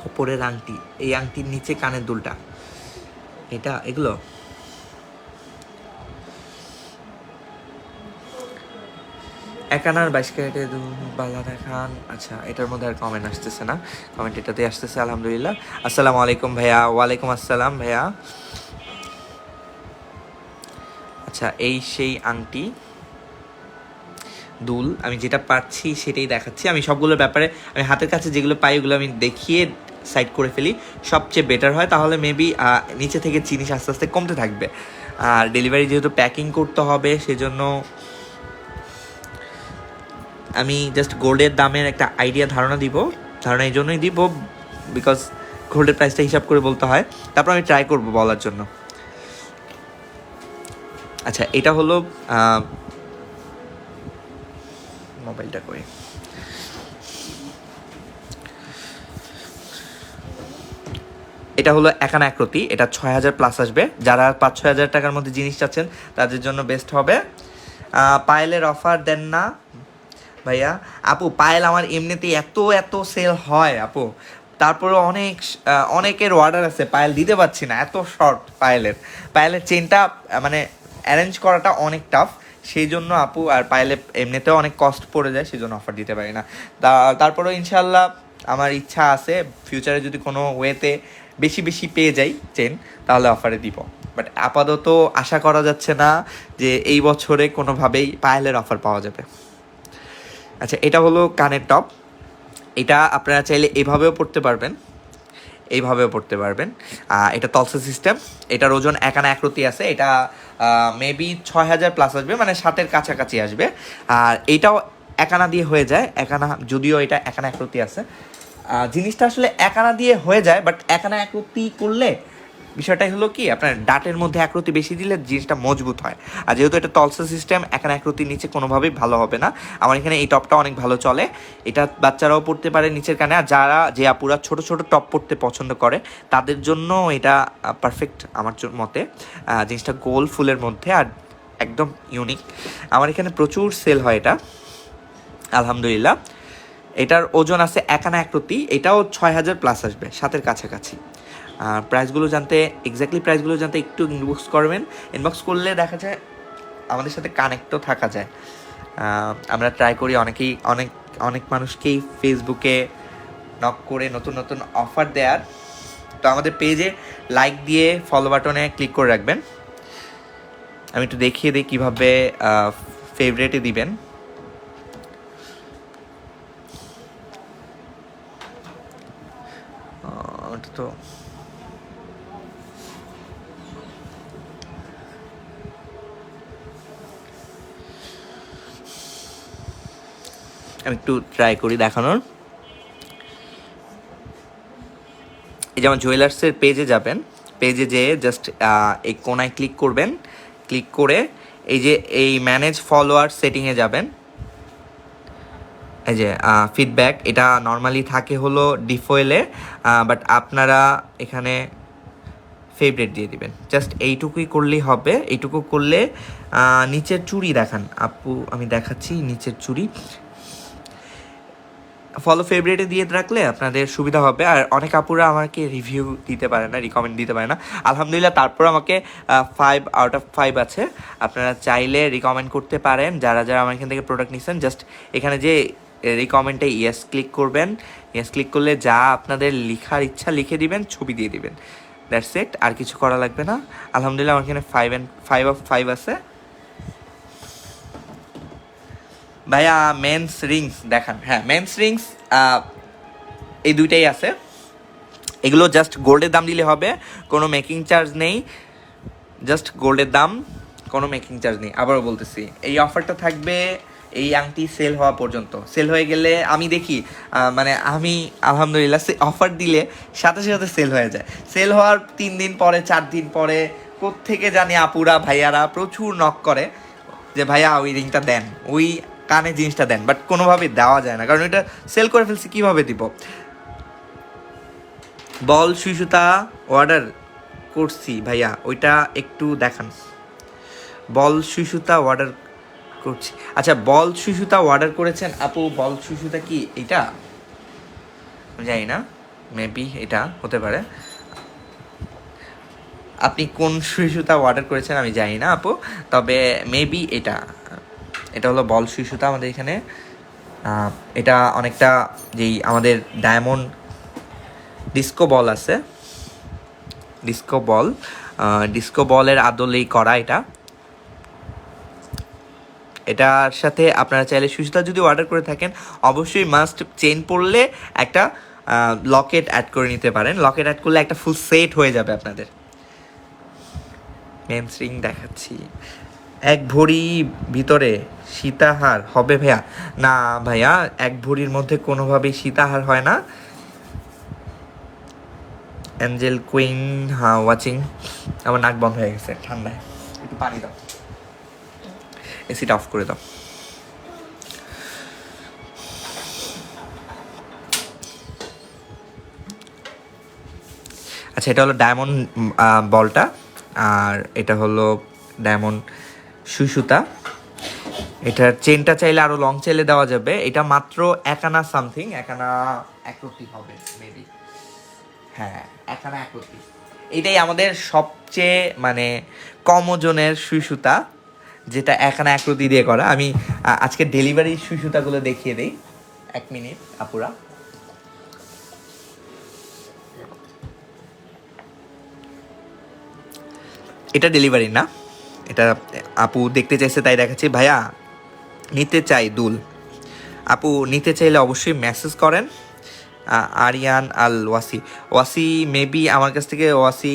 S1: ওপরের আংটি, এই আংটির নিচে কানের দুলটা, এগুলো এক আনার 22 ক্যারেটের বালা দেখান। আচ্ছা, এটার মধ্যে আর কমেন্ট আসতেছে না, কমেন্ট এটাতে আসতেছে, আলহামদুলিল্লাহ। আসসালামু আলাইকুম ভাইয়া। ওয়ালাইকুম আসসালাম ভাইয়া। আচ্ছা, এই সেই আংটি দুল, আমি যেটা পাচ্ছি সেটাই দেখাচ্ছি। আমি সবগুলোর ব্যাপারে আমি হাতের কাছে যেগুলো পাই ওগুলো আমি দেখিয়ে সাইড করে ফেলি, সবচেয়ে বেটার হয়। তাহলে মেবি নিচে থেকে জিনিস আস্তে আস্তে কমতে থাকবে। আর ডেলিভারি যেহেতু প্যাকিং করতে হবে, সেজন্য আমি জাস্ট গোল্ডের দামের একটা ধারণা এই জন্যই দিব, বিকজ গোল্ডের প্রাইসটা হিসাব করে বলতে হয়। তারপর আমি ট্রাই করব বলার জন্য। আচ্ছা, এটা হলো মোবাইলটা করে, এটা হলো 1 আনা 1 রতি। এটা 6,000 প্লাস আসবে। যারা 5-6 হাজার টাকার মধ্যে জিনিস চাচ্ছেন তাদের জন্য বেস্ট হবে। পায়েলের অফার দেন না ভাইয়া। আপু, পায়েল আমার এমনিতেই এত সেল হয় আপু, তারপরে অনেকের অর্ডার আছে, পায়েল দিতে পারছি না, এত শর্ট পায়েলের চেনটা মানে অ্যারেঞ্জ করাটা অনেক টাফ, সেই জন্য আপু। আর পায়েলে এমনিতেও অনেক কস্ট পড়ে যায়, সেই জন্য অফার দিতে পারি না। তারপরেও ইনশাল্লাহ আমার ইচ্ছা আছে ফিউচারে যদি কোনো ওয়েতে বেশি পেয়ে যাই চেন, তাহলে অফারে দিব। বাট আপাতত আশা করা যাচ্ছে না যে এই বছরে কোনোভাবেই পায়েলের অফার পাওয়া যাবে। আচ্ছা, এটা হলো কানের টপ। এটা আপনারা চাইলে এইভাবেও পড়তে পারবেন, এটা তলসা সিস্টেম। এটার ওজন 1 আনা 1 রতি আছে। এটা মেবি 6,000 প্লাস আসবে, মানে 7-এর কাছাকাছি আসবে। আর এইটাও 1 আনা দিয়ে হয়ে যায়, 1 আনা, যদিও এটা 1 আনা 1 রতি আছে। জিনিসটা আসলে 1 আনা দিয়ে হয়ে যায়, বাট 1 আনা 1 রতি করলে বিষয়টাই হলো কি, আপনার ডাটের মধ্যে 1 রতি বেশি দিলে জিনিসটা মজবুত হয়। আর যেহেতু এটা তলসা সিস্টেম, 1 আনা 1 রতির নিচে কোনোভাবেই ভালো হবে না। আমার এখানে এই টপটা অনেক ভালো চলে, এটা বাচ্চারাও পড়তে পারে নিচের কানে। আর যে আপুরা ছোট টপ পড়তে পছন্দ করে তাদের জন্য এটা পারফেক্ট আমার মতে। জিনিসটা গোল ফুলের মধ্যে আর একদম ইউনিক। আমার এখানে প্রচুর সেল হয় এটা, আলহামদুলিল্লাহ। এটার ওজন আছে 1 আনা 1 রতি। এটাও 6,000 প্লাস আসবে, 7-এর কাছাকাছি। এক্স্যাক্টলি প্রাইসগুলো জানতে একটু ইনবক্স করবেন। ইনবক্স করলে দেখা যায় আমাদের সাথে কানেক্টও থাকা যায়। আমরা ট্রাই করি অনেকেই অনেক মানুষকেই ফেসবুকে নক করে নতুন নতুন অফার দেওয়ার। তো আমাদের পেজে লাইক দিয়ে ফলো বাটনে ক্লিক করে রাখবেন। আমি একটু দেখিয়ে দিই কীভাবে ফেভারেটে দিবেন। তো আমি একটু ট্রাই করি দেখানোর। এই যেমন জুয়েলার্সের পেজে যাবেন, পেজে যেয়ে জাস্ট এই কোনায় ক্লিক করবেন, ক্লিক করে এই ম্যানেজ ফলোয়ার সেটিংয়ে যাবেন। এই যে ফিডব্যাক, এটা নর্মালি থাকে হলো ডিফয়েলে, বাট আপনারা এখানে ফেভারিট দিয়ে দিবেন। জাস্ট এইটুকুই করলেই হবে। এইটুকু করলে নিচের চুড়ি দেখান আপু, আমি দেখাচ্ছি নিচের চুড়ি ফলো ফেভারিটে দিয়ে রাখলে আপনাদের সুবিধা হবে। আর অনেক আপুরা আমাকে রিভিউ দিতে পারে না, রিকমেন্ড দিতে পারে না, আলহামদুলিল্লাহ তারপর আমাকে 5 আউট অফ 5 আছে। আপনারা চাইলে রিকমেন্ড করতে পারেন যারা যারা আমার এখান থেকে প্রোডাক্ট নিচ্ছেন। জাস্ট এখানে যে রিকমেন্ডে ইয়েস ক্লিক করবেন, ইয়েস ক্লিক করলে যা আপনাদের লেখার ইচ্ছা লিখে দিবেন, ছবি দিয়ে দিবেন, দ্যাটস ইট, আর কিছু করা লাগবে না। আলহামদুলিল্লাহ আমার এখানে 5 অফ 5 আছে। ভাইয়া মেন্স রিংস দেখান। হ্যাঁ, মেন্স রিংস এই দুইটাই আছে। এগুলো জাস্ট গোল্ডের দাম দিলে হবে, কোনো মেকিং চার্জ নেই, জাস্ট গোল্ডের দাম, কোনো মেকিং চার্জ নেই। আবারও বলতেছি, এই অফারটা থাকবে এই আংটি সেল হওয়া পর্যন্ত। সেল হয়ে গেলে আমি দেখি মানে আমি আলহামদুলিল্লাহ অফার দিলে সাথে সাথে সেল হয়ে যায়। সেল হওয়ার 3 দিন পরে 4 দিন পরে কোত্থেকে জানি আপুরা ভাইয়ারা প্রচুর নক করে যে ভাইয়া ওই রিংটা দেন, ওই কানে জিনিসটা দেন, বাট কোনোভাবে দেওয়া যায় না, কারণ এটা সেল করে ফেলছি, কীভাবে দিব। বল সুই সুতা অর্ডার করছি ভাইয়া, ওইটা একটু দেখান। বল সুই সুতা অর্ডার করছি, আচ্ছা বল সুই সুতা অর্ডার করেছেন আপু। বল সুই সুতা কি এটা জানি না, মেবি এটা হতে পারে। আপনি কোন সুই সুতা অর্ডার করেছেন আমি জানি না আপু, তবে মেবি এটা হলো বল সুই সুতা আমাদের এখানে। এটা অনেকটা যেই আমাদের ডায়মন্ড ডিস্কো বল আছে, ডিস্কো বলের আদলেই করা এটা। এটার সাথে আপনারা চাইলে সুই সুতা যদি অর্ডার করে থাকেন অবশ্যই মাস্ট চেন পরলে একটা লকেট অ্যাড করে নিতে পারেন। লকেট অ্যাড করলে একটা ফুল সেট হয়ে যাবে আপনাদের। মেন্স রিং দেখাচ্ছি, 1 ভরি ভিতরে সীতাহার হবে ভাইয়া? না ভাইয়া, 1 ভরির মধ্যে কোনোভাবেই সীতাহার হয় না। অ্যাঞ্জেল কুইন, হ্যাঁ ওয়াচিং। আমার নাক বন্ধ হয়ে গেছে ঠান্ডায়, একটু পানি দাও, এসিটা অফ করে দাও। আচ্ছা, এটা হলো ডায়মন্ড বলটা, আর এটা হলো ডায়মন্ড সুই সুতা। এটার চেনটা চাইলে আরও লং চাইলে দেওয়া যাবে। এটা মাত্র 1 আনা সামথিং, 1 আনা 1 হবে মেবি, হ্যাঁ 1 আনা 1। এটাই আমাদের সবচেয়ে মানে কম ওজনের সুই সুতা, যেটা 1 আনা 1 দিয়ে করা। আমি আজকে ডেলিভারি সুই সুতাগুলো দেখিয়ে দিই, 1 মিনিট আপুরা। এটা ডেলিভারি না, এটা আপু দেখতে চাইছে তাই দেখাচ্ছি। ভাইয়া নিতে চাই দুল, আপু নিতে চাইলে অবশ্যই মেসেজ করেন। আরিয়ান আল ওয়াসি মেবি আমার কাছ থেকে ওয়াসি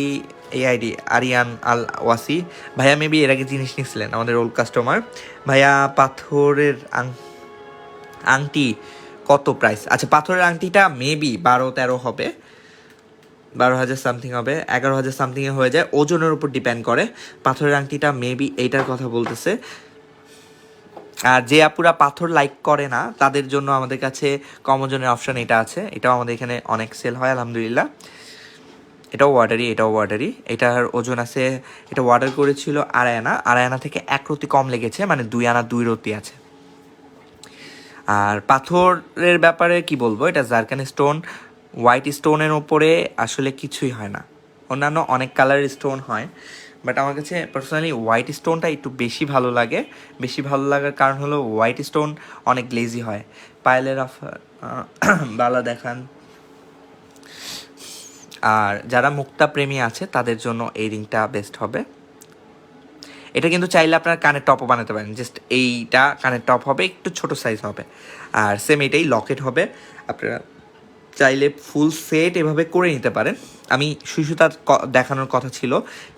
S1: এই আইডি আরিয়ান আল ওয়াসি ভাইয়া মেবি এর আগে জিনিস নিয়েছিলেন, আমাদের ওল্ড কাস্টমার। ভাইয়া পাথরের আংটি কত প্রাইস? আচ্ছা, পাথরের আংটিটা মেবি 12-13 হবে, 12,000 সামথিং হবে, 11,000 সামথিংয়ে হয়ে যায়, ওজনের উপর ডিপেন্ড করে। পাথরের আংটিটা মেবি এইটার কথা বলতেছে। আর যে আপুরা পাথর লাইক করে না তাদের জন্য আমাদের কাছে কম ওজনের অপশন এটা আছে। এটাও আমাদের এখানে অনেক সেল হয় আলহামদুলিল্লাহ। এটাও ওয়াটারি। এটার ওজন আছে, এটা অর্ডার করেছিল 2.5 আনা, 2.5 আনা থেকে 1 রতি কম লেগেছে, মানে 2 আনা 2 রতি আছে। আর পাথরের ব্যাপারে কি বলবো, এটা জারকান স্টোন, হোয়াইট স্টোনের ওপরে আসলে কিছুই হয় না, অন্যান্য অনেক কালারের স্টোন হয়, বাট আমার কাছে পার্সোনালি হোয়াইট স্টোনটা একটু বেশি ভালো লাগে। বেশি ভালো লাগার কারণ হলো হোয়াইট স্টোন অনেক গ্লেজি হয়। পায়েলের অফার বালা দেখান। আর যারা মুক্তা প্রেমী আছে তাদের জন্য এই রিংটা বেস্ট হবে। এটা কিন্তু চাইলে আপনার কানের টপও বানাতে পারেন, জাস্ট এইটা কানের টপ হবে, একটু ছোট সাইজ হবে। আর সেম এটাই লকেট হবে। আপনারা চাইলে ফুল সেট এভাবে করে নিতে পারেন। আমি সুতা দেখানোর কথা ছিল,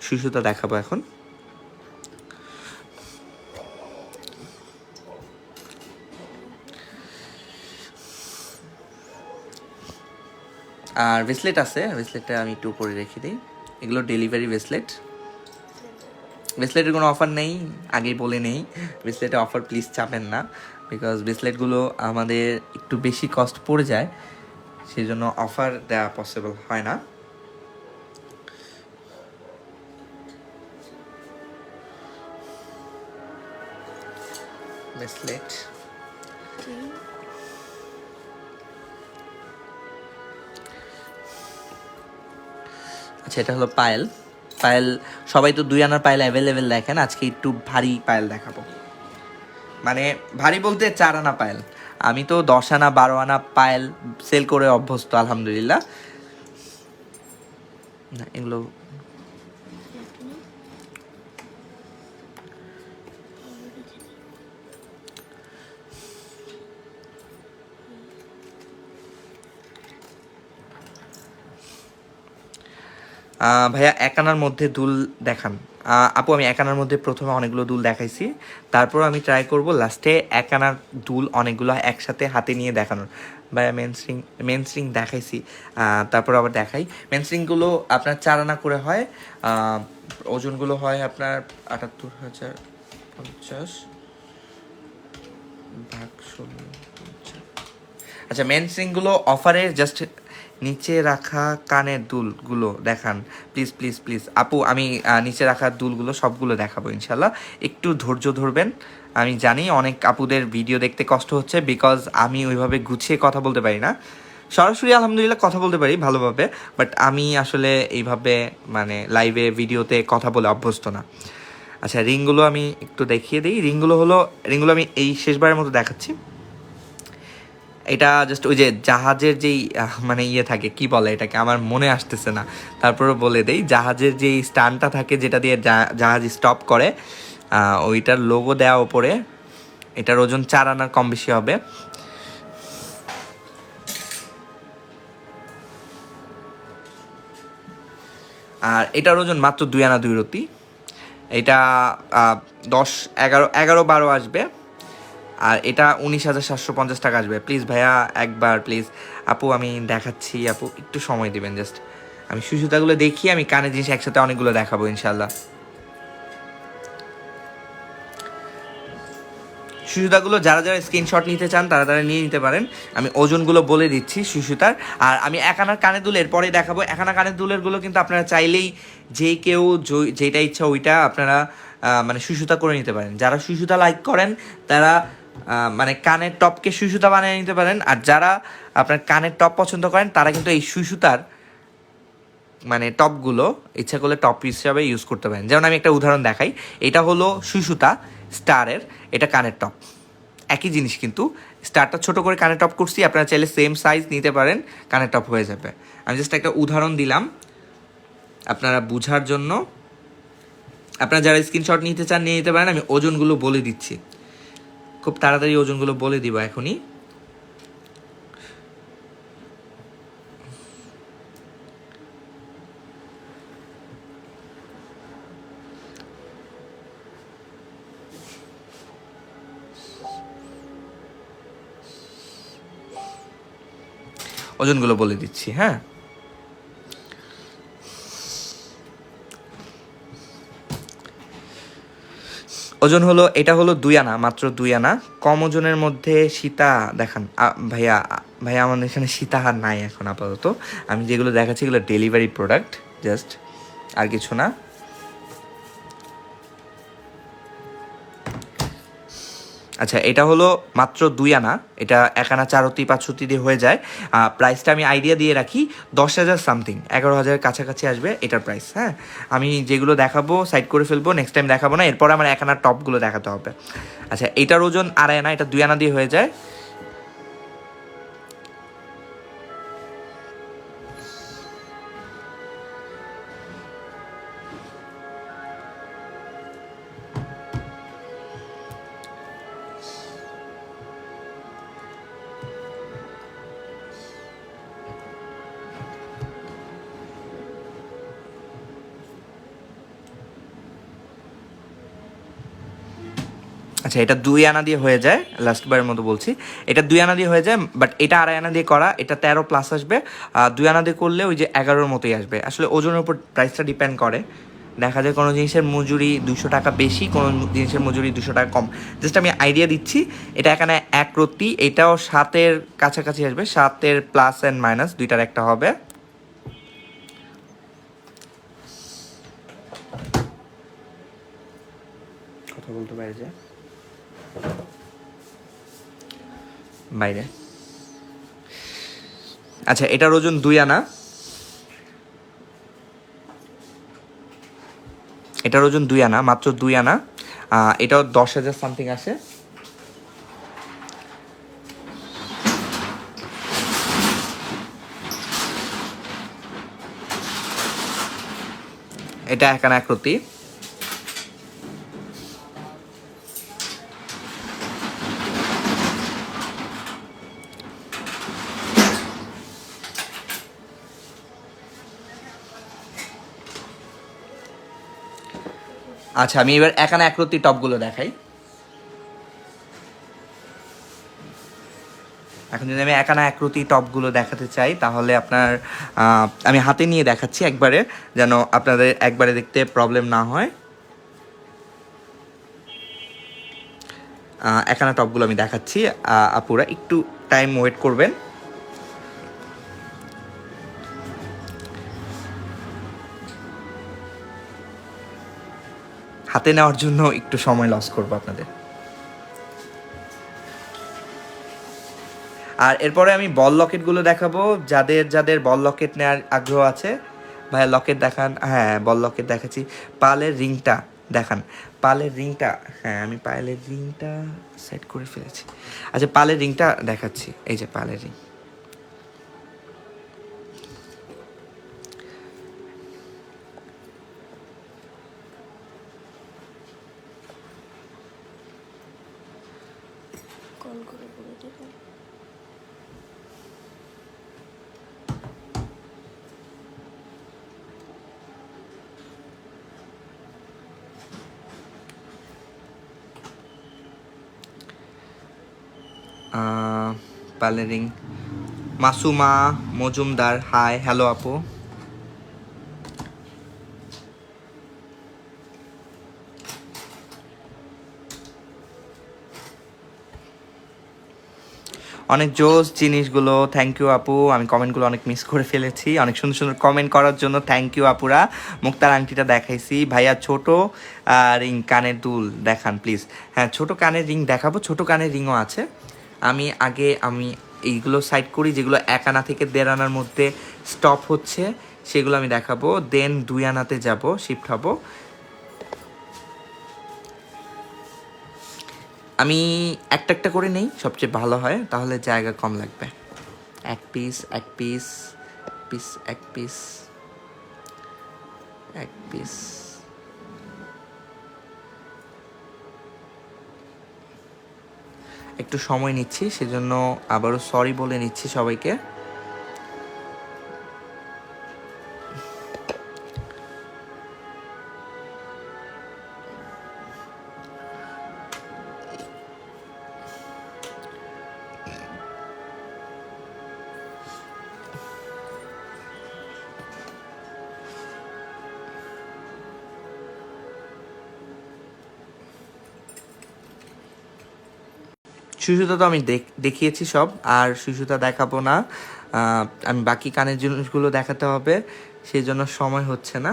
S1: সুতা দেখাবো এখন। আর ব্রেসলেট আছে, ব্রেসলেটটা আমি একটু উপরে রেখে দিই। এগুলো ডেলিভারি ব্রেসলেট। ব্রেসলেটের কোনো অফার নেই, আগেই বলে নেই। ব্রেসলেটের অফার প্লিজ চাপেন না, বিকজ ব্রেসলেটগুলো আমাদের একটু বেশি কস্ট পড়ে যায়, সেই জন্য অফার দেওয়া পসিবল হয় না। ব্রেসলেট আচ্ছা, এটা হলো পায়েল। পায়েল সবাই তো 2 আনার পায়েল অ্যাভেলেবেল দেখেন, আজকে একটু ভারী পায়েল দেখাবো। মানে ভারী বলতে 4 আনা পায়েল। আমি তো 10 আনা 12 আনা পায়েল সেল করে অভ্যস্ত আলহামদুলিল্লাহ। না এগুলো ভাইয়া 1 আনার মধ্যে দুল দেখান। আপু আমি 1 আনার মধ্যে প্রথমে অনেকগুলো দুল দেখাইছি, তারপর আমি ট্রাই করব লাস্টে 1 আনার দুল অনেকগুলো একসাথে হাতে নিয়ে দেখানোর। ভাইয়া মেন স্ট্রিং দেখাইছি, তারপর আবার দেখাই। মেন স্ট্রিংগুলো আপনার 4 আনা করে হয়, ওজনগুলো হয় আপনার 78,050 ভাগ 16। আচ্ছা, মেন স্ট্রিংগুলো অফারে জাস্ট নিচে রাখা কানের দুলগুলো দেখান প্লিজ প্লিজ প্লিজ। আপু আমি নিচে রাখা দুলগুলো সবগুলো দেখাবো ইনশাল্লাহ, একটু ধৈর্য ধরবেন। আমি জানি অনেক আপুদের ভিডিও দেখতে কষ্ট হচ্ছে, বিকজ আমি ওইভাবে গুছিয়ে কথা বলতে পারি না। সরাসরি আলহামদুলিল্লাহ কথা বলতে পারি ভালোভাবে, বাট আমি আসলে এইভাবে মানে লাইভে ভিডিওতে কথা বলে অভ্যস্ত না। আচ্ছা, রিংগুলো আমি একটু দেখিয়ে দিই। রিংগুলো আমি এই শেষবারের মতো দেখাচ্ছি। এটা জাস্ট ওই যে জাহাজের যেই মানে ইয়ে থাকে, কি বলে এটাকে, আমার মনে আসতেছে না, তারপরে বলে দেই। জাহাজের যেই স্ট্যান্ডটা থাকে যেটা দিয়ে জাহাজ স্টপ করে, ওইটার লোগো দেওয়া ওপরে। এটার ওজন 4 আনার কম বেশি হবে। আর এটার ওজন মাত্র 2 আনা 2 রতি। এটা 10 11 11 12 আসবে। আর এটা 19,750 টাকা আসবে। প্লিজ ভাইয়া একবার প্লিজ। আপু আমি দেখাচ্ছি, আপু একটু সময় দিবেন জাস্ট। আমি সুতাগুলো দেখি, আমি কানে জিনিস একসাথে অনেকগুলো দেখাবো ইনশাল্লাহ। সুতাগুলো যারা যারা স্ক্রিনশট নিতে চান তারা তারা নিয়ে নিতে পারেন। আমি ওজনগুলো বলে দিচ্ছি সুতার। আর আমি 1 আনার কানের দুলের পরে দেখাবো। 1 আনা কানের দুলেরগুলো কিন্তু আপনারা চাইলেই যে কেউ যেটা ইচ্ছা ওইটা আপনারা মানে সুতা করে নিতে পারেন। যারা সুতা লাইক করেন তারা মানে কানের টপকে সুতা বানিয়ে নিতে পারেন। আর যারা আপনার কানের টপ পছন্দ করেন তারা কিন্তু এই সুতার মানে টপগুলো ইচ্ছা করলে টপ হিসাবে ইউজ করতে পারেন। যেমন আমি একটা উদাহরণ দেখাই। এটা হলো সুতা স্টারের, এটা কানের টপ, একই জিনিস কিন্তু স্টারটা ছোট করে কানের টপ করছি। আপনারা চাইলে সেম সাইজ নিতে পারেন, কানের টপ হয়ে যাবে। আমি জাস্ট একটা উদাহরণ দিলাম আপনারা বুঝার জন্য। আপনারা যারা স্ক্রিনশট নিতে চান নিয়ে নিতে পারেন। আমি ওজনগুলো বলে দিচ্ছি, খুব তাড়াতাড়ি ওজনগুলো বলে দিব এখনই। ওজনগুলো বলে দিচ্ছি, হ্যাঁ। ওজন হলো, এটা হলো 2 আনা, মাত্র 2 আনা। কম ওজনের মধ্যে সীতা দেখান ভাইয়া। ভাইয়া আমাদের এখানে সীতাহার নাই এখন আপাতত। আমি যেগুলো দেখাচ্ছি এগুলো ডেলিভারি প্রোডাক্ট জাস্ট, আর কিছু না। আচ্ছা, এটা হলো মাত্র 2 আনা, এটা 1 আনা 4 অতি 5 অতি দিয়ে হয়ে যায়। প্রাইসটা আমি আইডিয়া দিয়ে রাখি, 10,000 সামথিং, 11,000 কাছাকাছি আসবে এটার প্রাইস। হ্যাঁ, আমি যেগুলো দেখাবো সাইড করে ফেলবো, নেক্সট টাইম দেখাবো না, এরপর আমার 1 আনার টপগুলো দেখাতে হবে। আচ্ছা, এটার ওজন 2.5 আনা, এটা 2 আনা দিয়ে হয়ে যায়। আচ্ছা, এটা 2 আনা দিয়ে হয়ে যায়, লাস্টবারের মতো বলছি, এটা 2 আনা দিয়ে হয়ে যায়, বাট এটা 2.5 আনা দিয়ে করা, এটা 13 প্লাস আসবে। 2 আনা দিয়ে করলে ওই যে 11-র মতোই আসবে। আসলে ওজনের উপর প্রাইসটা ডিপেন্ড করে, দেখা যায় কোনো জিনিসের মজুরি 200 টাকা বেশি, কোনো জিনিসের মজুরি 200 টাকা কম। জাস্ট আমি আইডিয়া দিচ্ছি। এটা এখানে 1 রতি, এটাও 7-এর কাছাকাছি আসবে, 7-এর প্লাস অ্যান্ড মাইনাস দুইটার একটা হবে। কথা বলতে বাইরে যায়, বাইরে। আচ্ছা, এটার ওজন 2 আনা, এটার ওজন 2 আনা, মাত্র 2 আনা। এটাও 10,000 সামথিং আসে। এটা 1 আনা 1 রতি। আচ্ছা, আমি এবার 1 আনা 1 রতি টপগুলো দেখাই। এখন যদি আমি 1 আনা 1 রতি টপগুলো দেখাতে চাই, তাহলে আপনার আমি হাতে নিয়ে দেখাচ্ছি একবারে, যেন আপনাদের একবারে দেখতে প্রবলেম না হয়। 1 আনা টপগুলো আমি দেখাচ্ছি, আপুরা একটু টাইম ওয়েট করবেন। হাতে নেওয়ার জন্য একটু সময় লস করবো আপনাদের। আর এরপরে আমি বল লকেটগুলো দেখাবো, যাদের যাদের বল লকেট নেওয়ার আগ্রহ আছে। ভাইয়া লকেট দেখান। হ্যাঁ, বল লকেট দেখাচ্ছি। পালের রিংটা দেখান, পালের রিংটা। হ্যাঁ, আমি পালের রিংটা সেট করে ফেলেছি। আচ্ছা, পালের রিংটা দেখাচ্ছি, এই যে পালের রিং। পালের রিং। মাসুমা মজুমদার, হাই, হ্যালো আপু। অনেক জোস জিনিসগুলো, থ্যাংক ইউ আপু। আমি কমেন্টগুলো অনেক মিস করে ফেলেছি, অনেক সুন্দর সুন্দর কমেন্ট করার জন্য থ্যাংক ইউ আপুরা। মুক্তার আংটিটা দেখাইছি ভাইয়া, ছোট রিং কানের দুল দেখান প্লিজ। হ্যাঁ, ছোট কানের রিং দেখাবো, ছোট কানের রিংও আছে। আমি এইগুলো সাইড করি, যেগুলো 1 আনা থেকে 1.5 আনার মধ্যে স্টপ হচ্ছে সেগুলো আমি দেখাবো, দেন 2 আনাতে যাব, শিফট হব। আমি একটা একটা করে নেই, সবচেয়ে ভালো হয়, তাহলে জায়গা কম লাগবে। 1 piece 1 piece, piece 1 piece 1 piece. একটু সময় নিচ্ছি, সেজন্য আবারও সরি বলে নিচ্ছি সবাইকে। সুসুতা তো আমি দেখিয়েছি সব, আর সুসুতা দেখাবো না। আমি বাকি কানের জিনিসগুলো দেখাতে হবে, সেই জন্য সময় হচ্ছে না।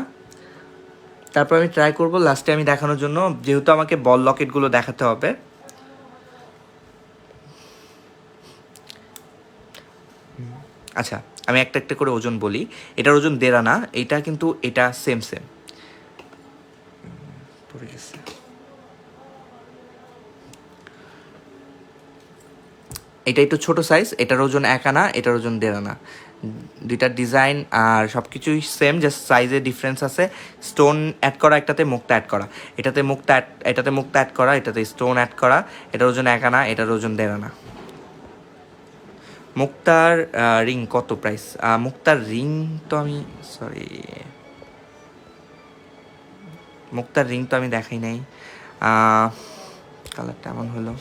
S1: তারপর আমি ট্রাই করব লাস্টে আমি দেখানোর জন্য, যেহেতু আমাকে বল লকেটগুলো দেখাতে হবে। আচ্ছা, আমি একটা একটা করে ওজন বলি। এটার ওজন 1.5 আনা, এটা কিন্তু এটা সেম পড়ে গেছে। এটা একটু ছোট সাইজ, এটার ওজন 1 আনা, এটার ওজন 1.5 আনা। দুইটার ডিজাইন আর সব কিছুই সেম, জাস্ট সাইজে ডিফারেন্স আছে। স্টোন অ্যাড করা, একটাতে মুক্তা অ্যাড করা, এটাতে মুক্তা অ্যাড করা, এটাতে স্টোন অ্যাড করা। এটার ওজন 1 আনা, এটার ওজন 1.5 আনা। মুক্তার রিং কত প্রাইস? মুক্তার রিং তো আমি দেখাই নাই। কালারটা এমন হলো।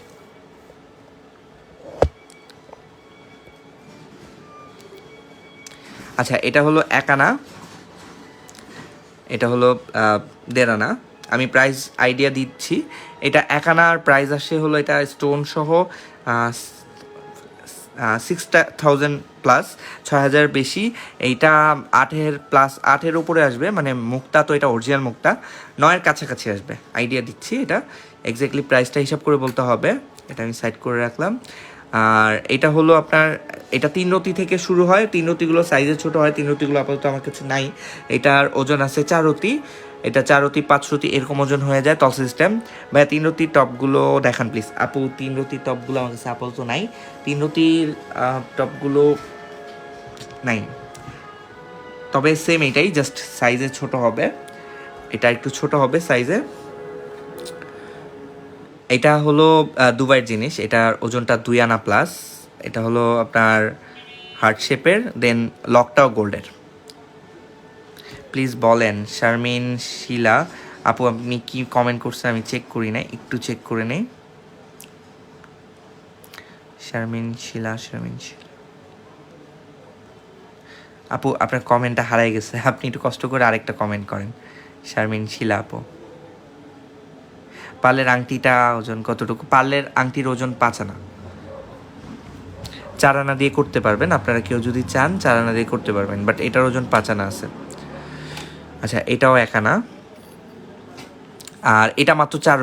S1: আচ্ছা, এটা হলো 1 আনা, এটা হলো 1.5 আনা। আমি প্রাইস আইডিয়া দিচ্ছি। এটা 1 আনার প্রাইস আসে হলো, এটা স্টোন সহ 6,000 প্লাস, 6,000 বেশি। এইটা 8-এর প্লাস, 8-এর উপরে আসবে, মানে মুক্তা তো এটা অরিজিনাল মুক্তা 9-এর কাছাকাছি আসবে, আইডিয়া দিচ্ছি। এটা এক্স্যাক্টলি প্রাইসটা হিসাব করে বলতে হবে। এটা আমি সাইড করে রাখলাম। আর এটা হলো আপনার, এটা 3 রতি থেকে শুরু হয়। 3 রতিগুলো সাইজে ছোট হয়, 3 রতিগুলো আপাতত আমার কাছে নাই। এটার ওজন আছে 4 রতি, এটা 4 রতি 5 রতি এরকম ওজন হয়ে যায় তল সিস্টেম। ভাইয়া 3 রতির টপগুলো দেখান প্লিজ। আপু 3 রতির টপগুলো আমার কাছে আপাতত নাই, 3 রতির টপগুলো নাই, তবে সেম এটাই, জাস্ট সাইজে ছোট হবে। এটা একটু ছোট হবে সাইজে। এটা হলো দুবাইয়ের জিনিস, এটার ওজনটা 2 আনা প্লাস। এটা হলো আপনার হার্ট শেপের, দেন লকটাও গোল্ডের। প্লিজ বলেন। শারমিন শিলা আপু, আপনি কি কমেন্ট করছেন আমি চেক করি না, একটু চেক করে নেই। শারমিন শিলা আপু, আপনার কমেন্টটা হারাই গেছে, আপনি একটু কষ্ট করে আরেকটা কমেন্ট করেন। শারমিন শিলা আপু, পার্লের আংটিটা ওজন কতটুকু? পার্লের আংটির ওজন 5 আনা। 4 আনা দিয়ে করতে পারবেন, আপনারা কেউ যদি চান 4 আনা দিয়ে করতে পারবেন, বাট এটার ওজন 5 আনা আছে। আচ্ছা, এটাও 1 আনা, আর এটা মাত্র 4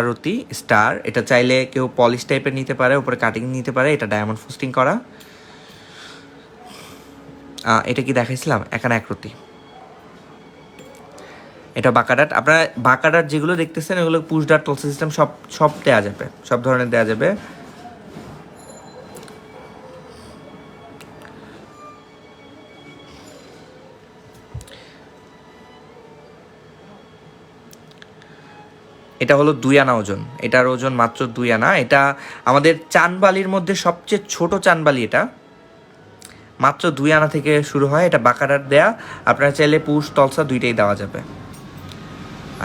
S1: রতি স্টার। এটা চাইলে কেউ পলিশ টাইপের নিতে পারে, উপরে কাটিং নিতে পারে। এটা ডায়মন্ড ফোস্টিং করা। এটা কি দেখাইছিলাম? 1 আনা 1 রতি। এটা বাঁকাডাট। আপনারা বাঁকাডাট যেগুলো দেখতেছেন এগুলো পুশ ডাট টল সিস্টেম সব দেওয়া যাবে, সব ধরনের দেওয়া যাবে। এটা হলো 2 আনা ওজন, এটার ওজন মাত্র 2 আনা। এটা আমাদের চানবালির মধ্যে সবচেয়ে ছোট চানবালি, এটা মাত্র 2 আনা থেকে শুরু হয়। এটা বাঁকাডাট দেয়া, আপনারা চাইলে পুশ তলসা দুইটাই দেওয়া যাবে।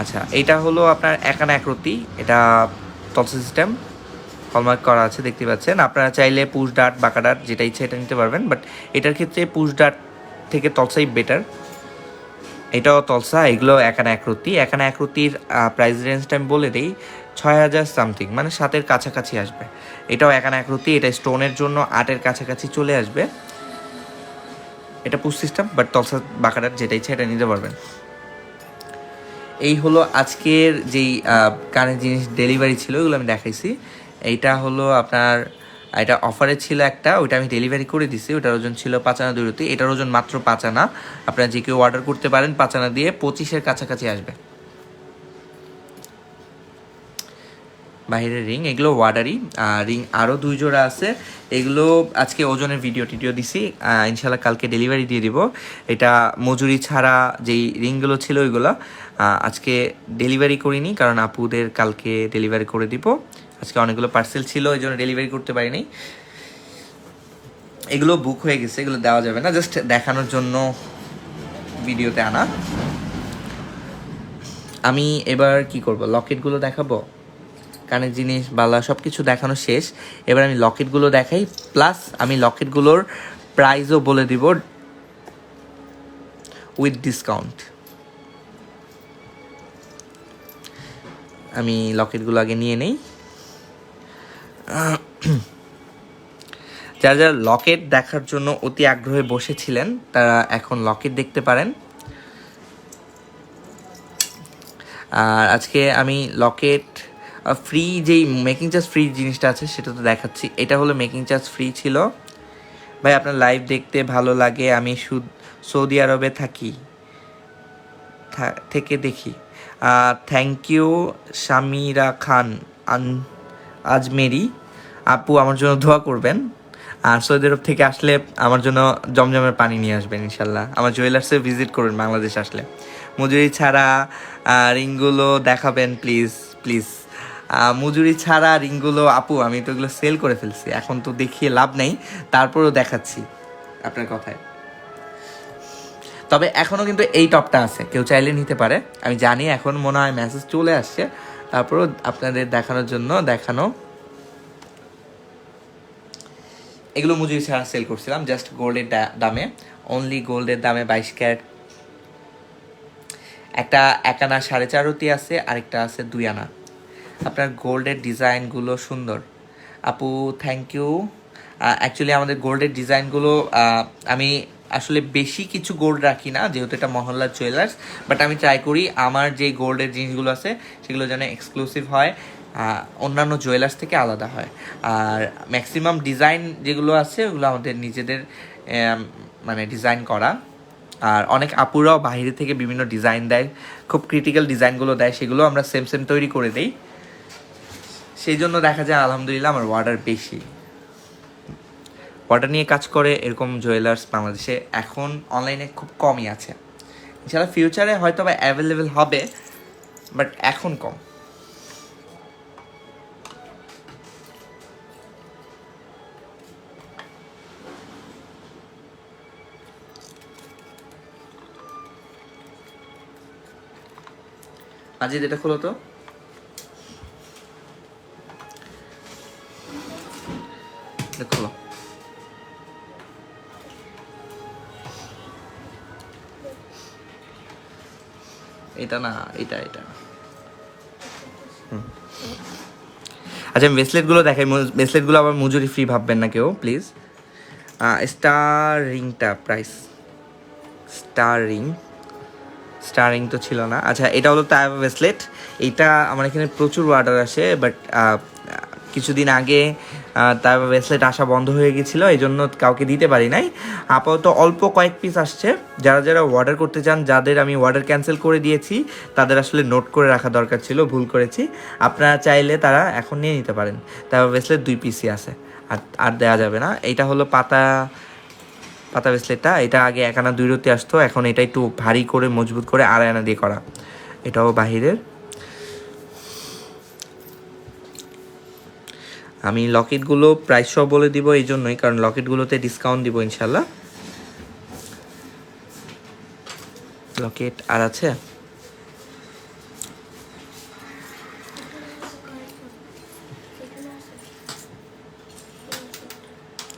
S1: আচ্ছা, এটা হলো আপনার 1 আনা 1 রতি, এটা তলসা সিস্টেম হলমার্ক করা আছে, দেখতে পাচ্ছেন। আপনারা চাইলে পুশ ডাট বাঁকাডাট যেটা ইচ্ছে এটা নিতে পারবেন, বাট এটার ক্ষেত্রে পুশ ডাট থেকে তলসাই বেটার। এটাও তলসা। এগুলো 1 আনা 1 রতি। 1 আনা 1 রতির প্রাইস রেঞ্জটা আমি বলে দিই, 6,000 সামথিং, মানে 7-এর কাছাকাছি আসবে। এটাও 1 আনা 1 রতি। এটা স্টোনের জন্য 8-এর কাছাকাছি চলে আসবে। এটা পুশ সিস্টেম, বাট তলসা বাঁকাডাট যেটা ইচ্ছে এটা নিতে পারবেন। এই হলো আজকের যেই কানের জিনিস ডেলিভারি ছিল, ওগুলো আমি দেখাইছি। এইটা হলো আপনার, এটা অফারে ছিল একটা, ওইটা আমি ডেলিভারি করে দিছি। ওটার ওজন ছিল 5 আনা 2 রতি। এটার ওজন মাত্র 5 আনা। আপনারা যে কেউ অর্ডার করতে পারেন 5 আনা দিয়ে, 25-এর কাছাকাছি আসবে। বাহিরের রিং, এগুলো ওয়ার্ডারি রিং, আরও 2 জোড়া আছে। এগুলো আজকে ওজনের ভিডিও দিছি, ইনশাল্লাহ কালকে ডেলিভারি দিয়ে দিব। এটা মজুরি ছাড়া যেই রিংগুলো ছিল ওইগুলো আজকে ডেলিভারি করিনি, কারণ আপুদের কালকে ডেলিভারি করে দিব। আজকে অনেকগুলো পার্সেল ছিল, এই জন্য ডেলিভারি করতে পারিনি। এগুলো বুক হয়ে গেছে, এগুলো দেওয়া যাবে না, জাস্ট দেখানোর জন্য ভিডিওতে আনা। আমি এবার কি করব, লকেটগুলো দেখাবো। কানের জিনিস বালা সব কিছু দেখানো শেষ। এবার আমি লকেটগুলো দেখাই, প্লাস আমি লকেটগুলোর প্রাইসও বলে দিব উইথ ডিসকাউন্ট। আমি লকেটগুলো আগে নিয়ে নেই। যারা যারা লকেট দেখার জন্য অতি আগ্রহে বসেছিলেন তারা এখন লকেট দেখতে পারেন। আর আজকে আমি লকেট যেই মেকিং চার্জ ফ্রি জিনিসটা আছে সেটা তো দেখাচ্ছি। এটা হলো মেকিং চার্জ ফ্রি ছিল, ভাই আপনার লাইভ দেখতে ভালো লাগে, আমি সৌদি আরবে থাকি থেকে দেখি। থ্যাংক ইউ সামিরা খান আজমেরি আপু, আমার জন্য দোয়া করবেন। আর সৌদি আরব থেকে আসলে আমার জন্য জমজমের পানি নিয়ে আসবেন ইনশাল্লাহ। আমার জুয়েলার্সে ভিজিট করবেন বাংলাদেশ আসলে। মজুরি ছাড়া রিংগুলো দেখাবেন প্লিজ প্লিজ। মজুরি ছাড়া রিংগুলো আপু আমি তো এগুলো সেল করে ফেলছি, এখন তো দেখিয়ে লাভ নেই, তারপরেও দেখাচ্ছি আপনার কথায়। তবে এখনও কিন্তু এই টপটা আছে, কেউ চাইলে নিতে পারে। আমি জানি এখন মনে হয় মেসেজ চলে আসছে, তারপরেও আপনাদের দেখানোর জন্য দেখানো। এগুলো মজুরি ছাড়া সেল করছিলাম জাস্ট গোল্ডের দামে, অনলি গোল্ডের দামে 22 ক্যারেট। একটা 1 আনা 4.5 আছে, আরেকটা আছে 2 আনা। আপনার গোল্ডের ডিজাইনগুলো সুন্দর আপু, থ্যাংক ইউ। অ্যাকচুয়ালি আমাদের গোল্ডের ডিজাইনগুলো আমি আসলে বেশি কিছু গোল্ড রাখি না, যেহেতু এটা মহল্লা জুয়েলার্স, বাট আমি ট্রাই করি আমার যে গোল্ডের জিনিসগুলো আছে সেগুলো যেন এক্সক্লুসিভ হয়, অন্যান্য জুয়েলার্স থেকে আলাদা হয়। আর ম্যাক্সিমাম ডিজাইন যেগুলো আছে ওগুলো আমাদের নিজেদের মানে ডিজাইন করা। আর অনেক আপুরাও বাইরে থেকে বিভিন্ন ডিজাইন দেয়, খুব ক্রিটিক্যাল ডিজাইনগুলো দেয়, সেগুলো আমরা সেম সেম তৈরি করে দিই। সেই জন্য দেখা যায় আলহামদুলিল্লাহ আমার অর্ডার বেশি। অর্ডার নিয়ে কাজ করে এরকম জুয়েলার্স বাংলাদেশে এখন অনলাইনে খুব কমই আছে। ইনশাআল্লাহ ফিউচারে হয়তো বা অ্যাভেলেবেল হবে, বাট এখন কম। আজিদ এটা খোলো তো। খোলো। এটা না, এটা এটা। আচ্ছা ব্রেসলেটগুলো দেখাই, ব্রেসলেটগুলো আবার মজুরি ফ্রি ভাববেন না কেউ প্লিজ। স্টার রিংটা প্রাইস, স্টার রিং তো ছিল না। আচ্ছা এটা হলো তায়াবা ব্রেসলেট। এইটা আমার এখানে প্রচুর অর্ডার আসে, বাট কিছুদিন আগে তায়াবা ব্রেসলেট আসা বন্ধ হয়ে গেছিলো, এই জন্য কাউকে দিতে পারি নাই। আপাতত অল্প কয়েক পিস আসছে। যারা যারা অর্ডার করতে চান, যাদের আমি অর্ডার ক্যান্সেল করে দিয়েছি, তাদের আসলে নোট করে রাখা দরকার ছিল, ভুল করেছি। আপনারা চাইলে তারা এখন নিয়ে নিতে পারেন। তায়াবা ব্রেসলেট 2 পিসই আছে, আর দেওয়া যাবে না। এইটা হলো পাতা ব্রেসলেটটা। এটা আগে 1 আনা 2 রতি আসতো, এখন এটা একটু ভারী করে মজবুত করে 2.5 আনা দিয়ে করা। এটাও বাহিরের। আমি লকেটগুলো প্রাইস সহ বলে দিব এই জন্যই, কারণ লকেটগুলোতে ডিসকাউন্ট দিব ইনশাল্লাহ। লকেট আর আছে,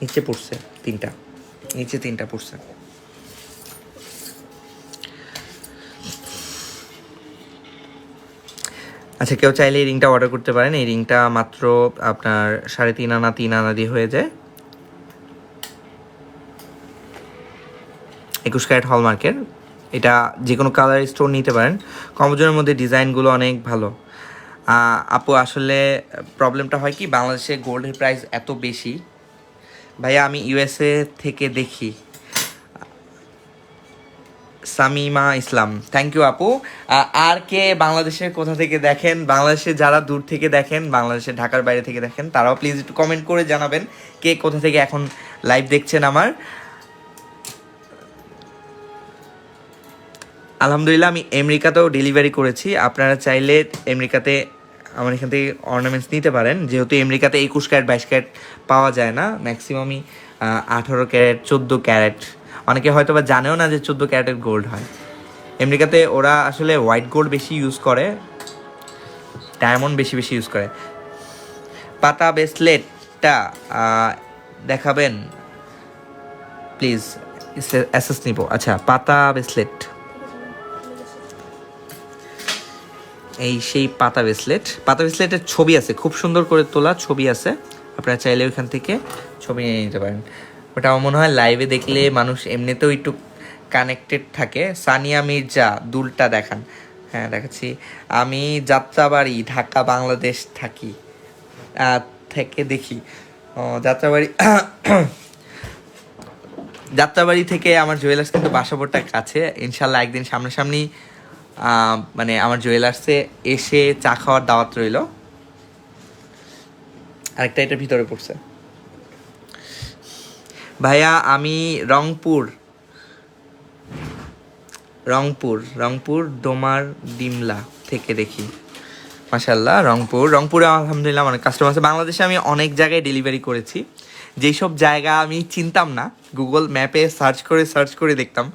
S1: নিচে পড়ছে 3টা, নিচে 3টা পড়ছে। আচ্ছা কেউ চাইলে এই রিংটা অর্ডার করতে পারেন। এই রিংটা মাত্র আপনার 3.5 আনা 3 আনা দিয়ে হয়ে যায়। 21 ক্যারেট হলমার্কের। এটা যে কোনো কালার স্টোর নিতে পারেন। কম ওজনের মধ্যে ডিজাইনগুলো অনেক ভালো। আপু আসলে প্রবলেমটা হয় কি, বাংলাদেশে গোল্ডের প্রাইস এত বেশি। ভাইয়া আমি ইউএসএ থেকে দেখি। সামিমা ইসলাম, থ্যাংক ইউ আপু। আর কে বাংলাদেশের কোথা থেকে দেখেন, বাংলাদেশে যারা দূর থেকে দেখেন, বাংলাদেশের ঢাকার বাইরে থেকে দেখেন, তারাও প্লিজ একটু কমেন্ট করে জানাবেন কে কোথা থেকে এখন লাইভ দেখছেন আমার। আলহামদুলিল্লাহ আমি আমেরিকাতেও ডেলিভারি করেছি। আপনারা চাইলে আমেরিকাতে আমার এখান থেকে অর্নামেন্টস নিতে পারেন, যেহেতু আমেরিকাতে 21 ক্যারেট 22 ক্যারেট পাওয়া যায় না, ম্যাক্সিমামই 18 ক্যারেট 14 ক্যারেট। অনেকে হয়তো বা জানেও না যে 14 ক্যারেটের গোল্ড হয়। আমেরিকাতে ওরা আসলে হোয়াইট গোল্ড বেশি ইউজ করে, ডায়মন্ড বেশি বেশি ইউজ করে। পাতা ব্রেসলেটটা দেখাবেন প্লিজ, অ্যাসেস নিব। আচ্ছা পাতা ব্রেসলেট, এই সেই পাতা ব্রেসলেটের ছবি আছে, খুব সুন্দর করে তোলা ছবি আছে। আপনারা চাইলে ওইখান থেকে ছবি নিয়ে নিতে পারেন। ওটা আমার মনে হয় লাইভে দেখলে মানুষ এমনিতেও একটু কানেক্টেড থাকে। সানিয়া মির্জা দুলটা দেখান। হ্যাঁ দেখাচ্ছি। আমি যাত্রাবাড়ি ঢাকা বাংলাদেশ থাকি থেকে দেখি। যাত্রাবাড়ি যাত্রাবাড়ি থেকে আমার জুয়েলার্স কিন্তু বাসাবোরটা কাছে, ইনশাল্লাহ একদিন সামনাসামনি মানে আমার জুয়েলার্সে এসে চা খাওয়ার দাওয়াত রইল। আরেকটা এটার ভিতরে পড়ছে। ভাইয়া আমি রংপুর ডোমার ডিমলা থেকে দেখি। মাশাল্লাহ, রংপুরে আলহামদুলিল্লাহ অনেক কাস্টমার আছে। বাংলাদেশে আমি অনেক জায়গায় ডেলিভারি করেছি, যেই সব জায়গা আমি চিনতাম না গুগল ম্যাপে সার্চ করে দেখতাম।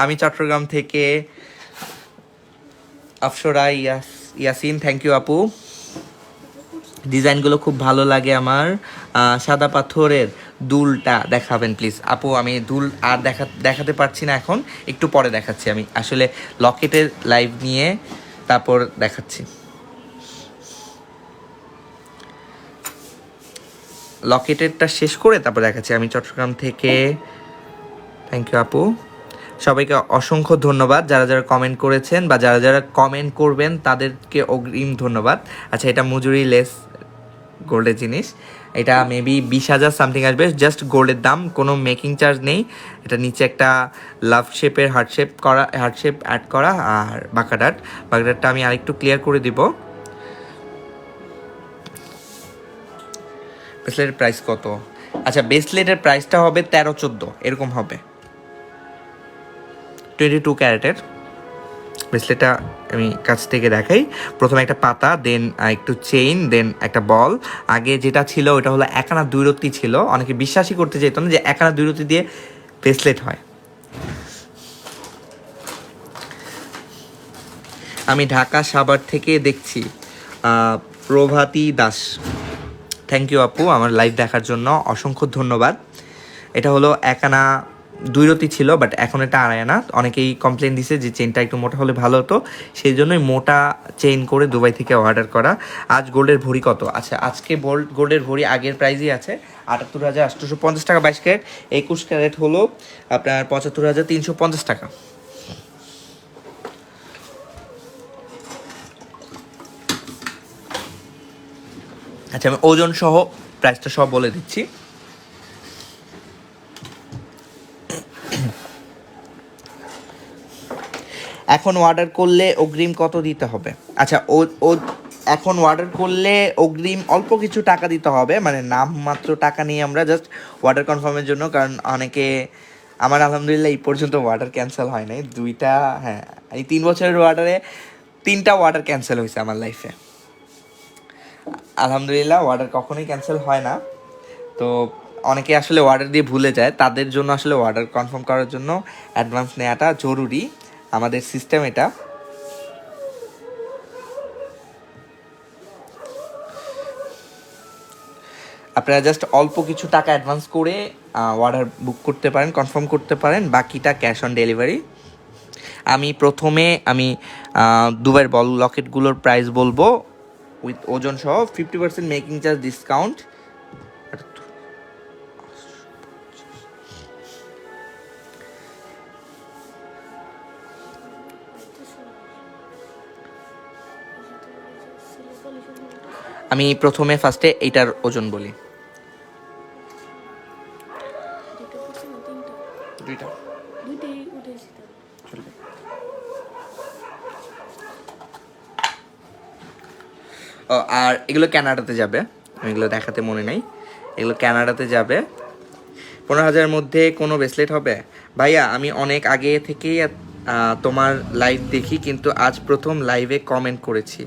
S1: আমি চট্টগ্রাম থেকে আফসরা ইয়াসিন, থ্যাংক ইউ আপু। ডিজাইনগুলো খুব ভালো লাগে আমার। সাদা পাথরের দুলটা দেখাবেন প্লিজ। আপু আমি দুল আর দেখাতে পারছি না এখন, একটু পরে দেখাচ্ছি। আমি আসলে লকেটের লাইভ নিয়ে তারপর দেখাচ্ছি। লকেটেরটা শেষ করে তারপর দেখাচ্ছি। আমি চট্টগ্রাম থেকে, থ্যাংক ইউ আপু। সবাইকে অসংখ্য ধন্যবাদ যারা যারা কমেন্ট করেছেন বা যারা যারা কমেন্ট করবেন তাদেরকে অগ্রিম ধন্যবাদ। আচ্ছা, এটা মজুরি লেস গোল্ডের জিনিস, এটা মেবি 20,000 সামথিং আসবে, জাস্ট গোল্ডের দাম, কোনো মেকিং চার্জ নেই। এটা নিচে একটা লাভ শেপের হার্ট শেপ অ্যাড করা আর বাঁকাডাটটা আমি আরেকটু ক্লিয়ার করে দিব। ব্রেসলেটের প্রাইস কত? আচ্ছা, ব্রেসলেটের প্রাইসটা হবে 13-14 এরকম হবে। 22 ক্যারেটের ব্রেসলেটটা আমি কাছ থেকে দেখাই। প্রথমে একটা পাতা, দেন একটু চেইন, দেন একটা বল। আগে যেটা ছিল ওটা হলো 1 আনা 2 রত্তি ছিল। অনেকে বিশ্বাসই করতে চাইতো না যে 1 আনা 2 রত্তি দিয়ে ব্রেসলেট হয়। আমি ঢাকা সাভার থেকে দেখছি। প্রভাতী দাস, থ্যাংক ইউ আপু আমার লাইভ দেখার জন্য, অসংখ্য ধন্যবাদ। এটা হলো 1 আনা 2 রতি ছিল, বাট এখন এটা 2.5 আনা। অনেকেই কমপ্লেন দিছে যে চেনটা একটু মোটা হলে ভালো হতো, সেই জন্যই মোটা চেইন করে দুবাই থেকে অর্ডার করা। আজ গোল্ডের ভরি কত? আচ্ছা, আজকে গোল্ডের ভরি আগের প্রাইসই আছে 78,850 টাকা। 22 ক্যারেট 21 ক্যারেট হলো আপনার 75,350 টাকা। আচ্ছা, আমি ওজন সহ প্রাইসটা সব বলে দিচ্ছি। এখন অর্ডার করলে অগ্রিম কত দিতে হবে? আচ্ছা, ও এখন অর্ডার করলে অগ্রিম অল্প কিছু টাকা দিতে হবে, মানে নামমাত্র টাকা নিয়ে আমরা জাস্ট অর্ডার কনফার্মের জন্য। কারণ অনেকে, আমার আলহামদুলিল্লাহ এই পর্যন্ত অর্ডার ক্যান্সেল হয় নাই। 2টা, হ্যাঁ, এই 3 বছরের অর্ডারে 3টা অর্ডার ক্যান্সেল হয়েছে আমার লাইফে। আলহামদুলিল্লাহ অর্ডার কখনোই ক্যান্সেল হয় না। তো অনেকে আসলে অর্ডার দিয়ে ভুলে যায়, তাদের জন্য আসলে অর্ডার কনফার্ম করার জন্য অ্যাডভান্স নেওয়াটা জরুরি, আমাদের সিস্টেম এটা। আপনারা জাস্ট অল্প কিছু টাকা অ্যাডভান্স করে অর্ডার বুক করতে পারেন, কনফার্ম করতে পারেন, বাকিটা ক্যাশ অন ডেলিভারি। আমি প্রথমে দুবাইয়ের বল লকেটগুলোর প্রাইস বলবো উইথ ওজন সহ, 50% মেকিং চার্জ ডিসকাউন্ট। আমি প্রথমে ফার্স্টে এইটার ওজন বলি। আর এগুলো কানাডাতে যাবে, আমি এগুলো দেখাতে মনে নাই, এগুলো কানাডাতে যাবে। 15,000-এর মধ্যে কোনো ব্রেসলেট হবে? ভাইয়া আমি অনেক আগে থেকেই তোমার লাইভ দেখি, কিন্তু আজ প্রথম লাইভে কমেন্ট করেছি।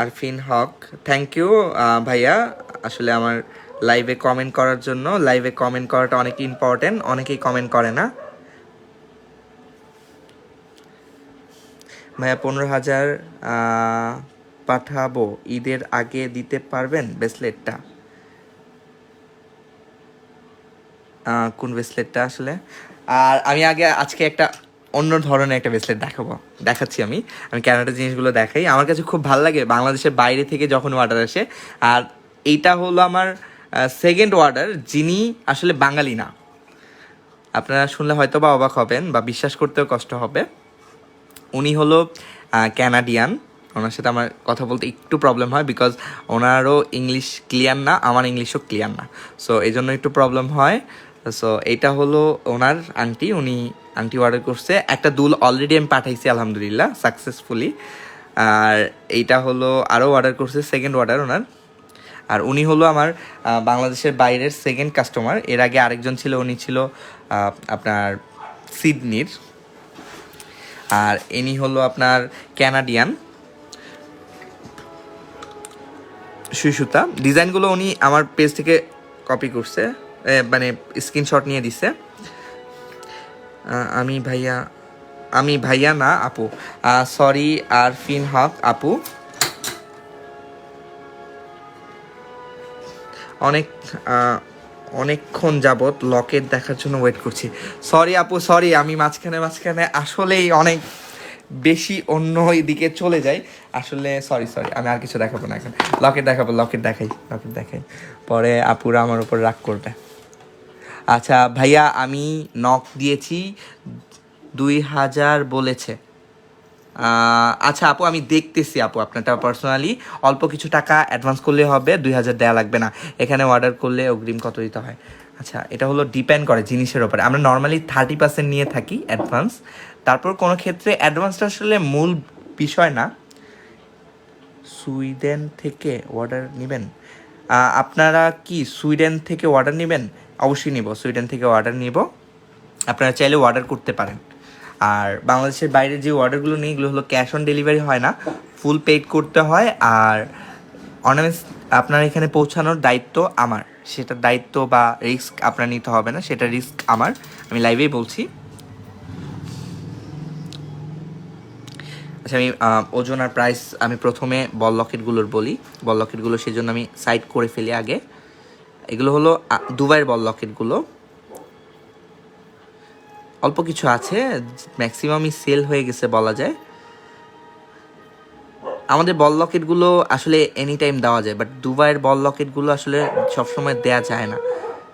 S1: আরফিন হক, থ্যাংক ইউ ভাইয়া, আসলে আমার লাইভে কমেন্ট করার জন্য। লাইভে কমেন্ট করাটা অনেক ইম্পর্টেন্ট, অনেকেই কমেন্ট করে না। ভাইয়া 15,000 পাঠাবো, ঈদের আগে দিতে পারবেন ব্রেসলেটটা? কোন ব্রেসলেটটা আসলে? আর আমি আজকে একটা অন্য ধরনের একটা ব্রেসলেট দেখাচ্ছি। আমি কানাডার জিনিসগুলো দেখাই, আমার কাছে খুব ভালো লাগে বাংলাদেশের বাইরে থেকে যখন অর্ডার আসে। আর এইটা হলো আমার সেকেন্ড অর্ডার, যিনি আসলে বাঙালি না। আপনারা শুনলে হয়তো বা অবাক হবেন বা বিশ্বাস করতেও কষ্ট হবে। উনি হলো ক্যানাডিয়ান, ওনার সাথে আমার কথা বলতে একটু প্রবলেম হয়, বিকজ ওনারও ইংলিশ ক্লিয়ার না, আমার ইংলিশও ক্লিয়ার না, সো এই জন্য একটু প্রবলেম হয়। সো এটা হলো ওনার আংটি, উনি আংটি অর্ডার করছে। একটা দুল অলরেডি আমি পাঠাইছি আলহামদুলিল্লাহ সাকসেসফুলি। আর এইটা হলো আরও অর্ডার করছে, সেকেন্ড অর্ডার ওনার। আর উনি হলো আমার বাংলাদেশের বাইরের সেকেন্ড কাস্টমার। এর আগে আরেকজন ছিল, উনি ছিল আপনার সিডনির। আর ইনি হলো আপনার ক্যানাডিয়ান। সুই সুতা ডিজাইনগুলো উনি আমার পেজ থেকে কপি করছে, মানে স্ক্রিনশট নিয়ে দিছে। আমি ভাইয়া না আপু, সরি আরফিন হক আপু। অনেকক্ষণ যাবত লকেট দেখার জন্য ওয়েট করছি। সরি আপু, সরি, আমি মাঝখানে আসলেই অনেক বেশি অন্য দিকে চলে যাই আসলে। সরি, আমি আর কিছু দেখাবো না এখন। লকেট দেখাই, পরে আপুরা আমার উপর রাগ করবে। আচ্ছা ভাইয়া, আমি নক দিয়েছি 2000 বলেছে। আচ্ছা আপু, আমি দেখতেছি আপু আপনারটা পার্সোনালি। অল্প কিছু টাকা অ্যাডভান্স করলে হবে, 2000 দেওয়া লাগবে না। এখানে অর্ডার করলে অগ্রিম কত দিতে হয়? আচ্ছা, এটা হলো ডিপেন্ড করে জিনিসের ওপরে। আমরা নর্মালি 30% নিয়ে থাকি অ্যাডভান্স। তারপর কোনো ক্ষেত্রে অ্যাডভান্সটা আসলে মূল বিষয় না। সুইডেন থেকে অর্ডার নেবেন? আপনারা কি সুইডেন থেকে অর্ডার নেবেন? অবশ্যই নিব, সুইডেন থেকে অর্ডার নিব। আপনারা চাইলে অর্ডার করতে পারেন। আর বাংলাদেশের বাইরে যে অর্ডারগুলো নিই, এগুলো হলো ক্যাশ অন ডেলিভারি হয় না, ফুল পেড করতে হয়। আর অর্নামেন্টস আপনার এখানে পৌঁছানোর দায়িত্ব আমার, সেটা দায়িত্ব বা রিস্ক আপনার নিতে হবে না, সেটা রিস্ক আমার। আমি লাইভেই বলছি। আচ্ছা, আমি ওজন আর প্রাইস আমি প্রথমে বল লকেটগুলোর বলি। বল লকেটগুলো সেই জন্য আমি সাইড করে ফেলি আগে। এগুলো হলো দুবাইয়ের বল লকেটগুলো। অল্প কিছু আছে, ম্যাক্সিমামই সেল হয়ে গেছে বলা যায়। আমাদের বল লকেটগুলো আসলে এনি টাইম দেওয়া যায়, বাট দুবাইয়ের বল লকেটগুলো আসলে সবসময় দেওয়া যায় না।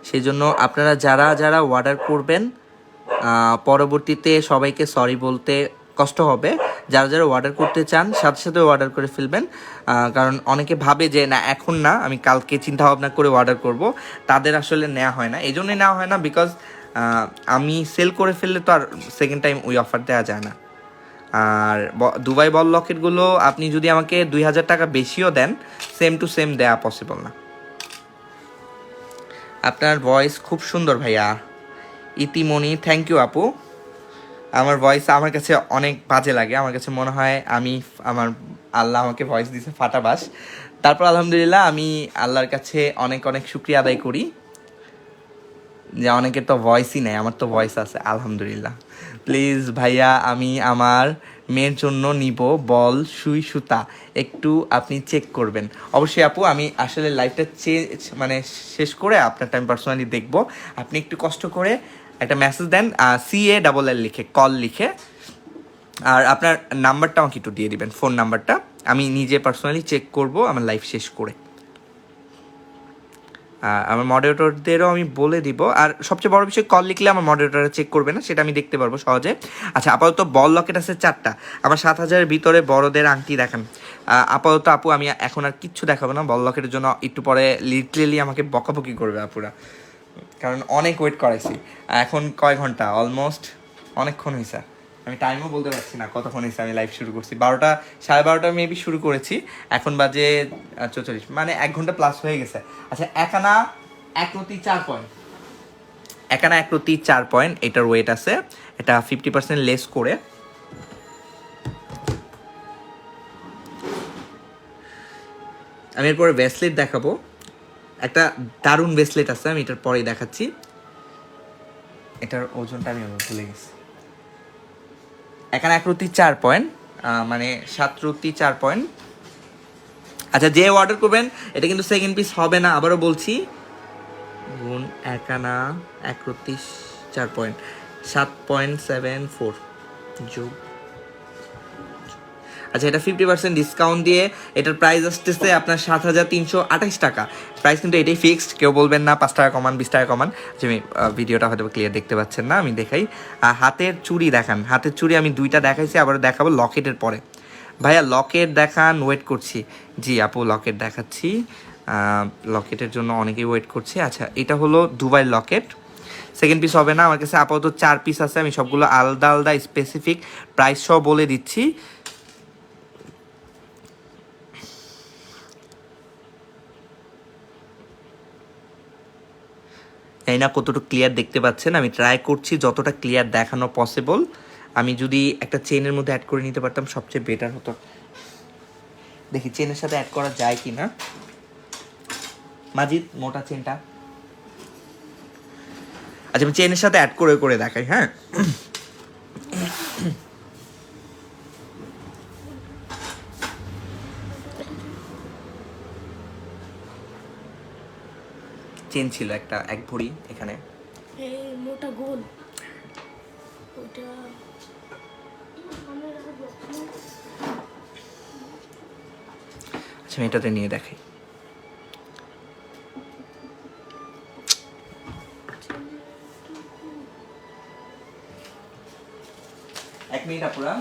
S1: সেই জন্য আপনারা যারা অর্ডার করবেন, পরবর্তীতে সবাইকে সরি বলতে কষ্ট হবে। যারা অর্ডার করতে চান সাথে সাথে অর্ডার করে ফেলবেন, কারণ অনেকে ভাবে যে না এখন না, আমি কালকে চিন্তা ভাবনা করে অর্ডার করব। তাদের আসলে নেওয়া হয় না, এই জন্যই নেওয়া হয় না বিকজ আমি সেল করে ফেললে তো আর সেকেন্ড টাইম ওই অফার দেওয়া যায় না। আর দুবাই বল লকেটগুলো আপনি যদি আমাকে 2000 টাকা বেশিও দেন, সেম টু সেম দেওয়া পসিবল না। আপনার ভয়েস খুব সুন্দর ভাইয়া। ইতিমনি, থ্যাংক ইউ আপু। আমার ভয়েস আমার কাছে অনেক বাজে লাগে, আমার কাছে মনে হয় আমার আল্লাহ আমাকে ভয়েস দিয়েছে ফাটাবাস। তারপর আলহামদুলিল্লাহ আমি আল্লাহর কাছে অনেক অনেক শুকরিয়া আদায় করি যে অনেকের তো ভয়েসই নেই, আমার তো ভয়েস আছে আলহামদুলিল্লাহ। প্লিজ ভাইয়া, আমি আমার মেয়ের জন্য নিব বল সুই সুতা, একটু আপনি চেক করবেন। অবশ্যই আপু, আমি আসলে লাইভটা শেষ করে আপনারটা আমি পার্সোনালি দেখবো। আপনি একটু কষ্ট করে একটা মেসেজ দেন, CALL লিখে, কল লিখে। আর আপনার নাম্বারটা আমাকে একটু দিয়ে দিবেন, ফোন নাম্বারটা। আমি নিজে পার্সোনালি চেক করব আমার লাইভ শেষ করে। আমার মডারেটরদেরও আমি বলে দিব। আর সবচেয়ে বড় বিষয়, কল লিখলে আমার মডারেটররা চেক করবে না, সেটা আমি দেখতে পারবো সহজে। আচ্ছা, আপাতত বল লকেট আছে 4টা। আমার 7000-এর ভিতরে বড়দের আংটি দেখান। আপাতত আপু আমি এখন আর কিচ্ছু দেখাবো না। বল লকেটের জন্য একটু পরে লিটারেলি আমাকে বকাবকি করবে আপুরা, কারণ অনেক ওয়েট করাইছি। এখন কয় ঘন্টা, অলমোস্ট অনেকক্ষণ হয়েছে। আমি টাইমও বলতে পারছি না কতক্ষণ হয়েছে। আমি লাইভ শুরু করছি 12টা, 12:30 মেবি শুরু করেছি। এখন বাজে 44, মানে 1 ঘন্টা প্লাস হয়ে গেছে। আচ্ছা, একানা 1/4 পয়েন্ট, একানা 1/4 পয়েন্ট, এটার ওয়েট আছে। এটা 50% লেস করে। আমি এরপরে ব্রেসলেট দেখাবো। একটা দারুণ ব্রেসলেট আছে, আমি এটার পরেই দেখাচ্ছি। এটার ওজনটা আমি ভুলে গেছি। এখানে 1/4 পয়েন্ট, মানে 7/4 পয়েন্ট। আচ্ছা, যে অর্ডার করবেন এটা কিন্তু সেকেন্ড পিস হবে না, আবারও বলছি। গুণ একানা 1/4 পয়েন্ট, 7.74 যোগ। আচ্ছা, এটা 50% ডিসকাউন্ট দিয়ে এটার প্রাইস আসতেছে আপনার 7328 টাকা। প্রাইস কিন্তু এটাই ফিক্সড, কেউ বলবেন না 5 টাকা কমান, 20 টাকা কমান। যে আমি ভিডিওটা হয়তো ক্লিয়ার দেখতে পাচ্ছেন না, আমি দেখাই। হাতের চুড়ি দেখান। হাতের চুড়ি আমি 2টা দেখাইছি, আবার দেখাবো লকেটের পরে। ভাইয়া লকেট দেখান, ওয়েট করছি। জি আপু, লকেট দেখাচ্ছি। লকেটের জন্য অনেকেই ওয়েট করছে। আচ্ছা, এটা হলো দুবাই লকেট। সেকেন্ড পিস হবে না, আমার কাছে আপাতত 4 পিস আছে, আমি সবগুলো আলাদা আলাদা স্পেসিফিক প্রাইস সহ বলে দিচ্ছি। এই না কতটুকু ক্লিয়ার দেখতে পাচ্ছেন, আমি ট্রাই করছি যতটা ক্লিয়ার দেখানো পসিবল। আমি যদি একটা চেনের মধ্যে অ্যাড করে নিতে পারতাম সবচেয়ে বেটার হতো। দেখি চেনের সাথে অ্যাড করা যায় কি না। মাজিদ মোটা চেনটা, আচ্ছা আমি চেনের সাথে অ্যাড করে করে দেখাই। হ্যাঁ, চেন ছিল একটা 1 ভরি এখানে,
S2: মোটা গোল ওটা।
S1: আচ্ছা আমি এটাতে নিয়ে দেখাই। এক মিনিট আপুরা,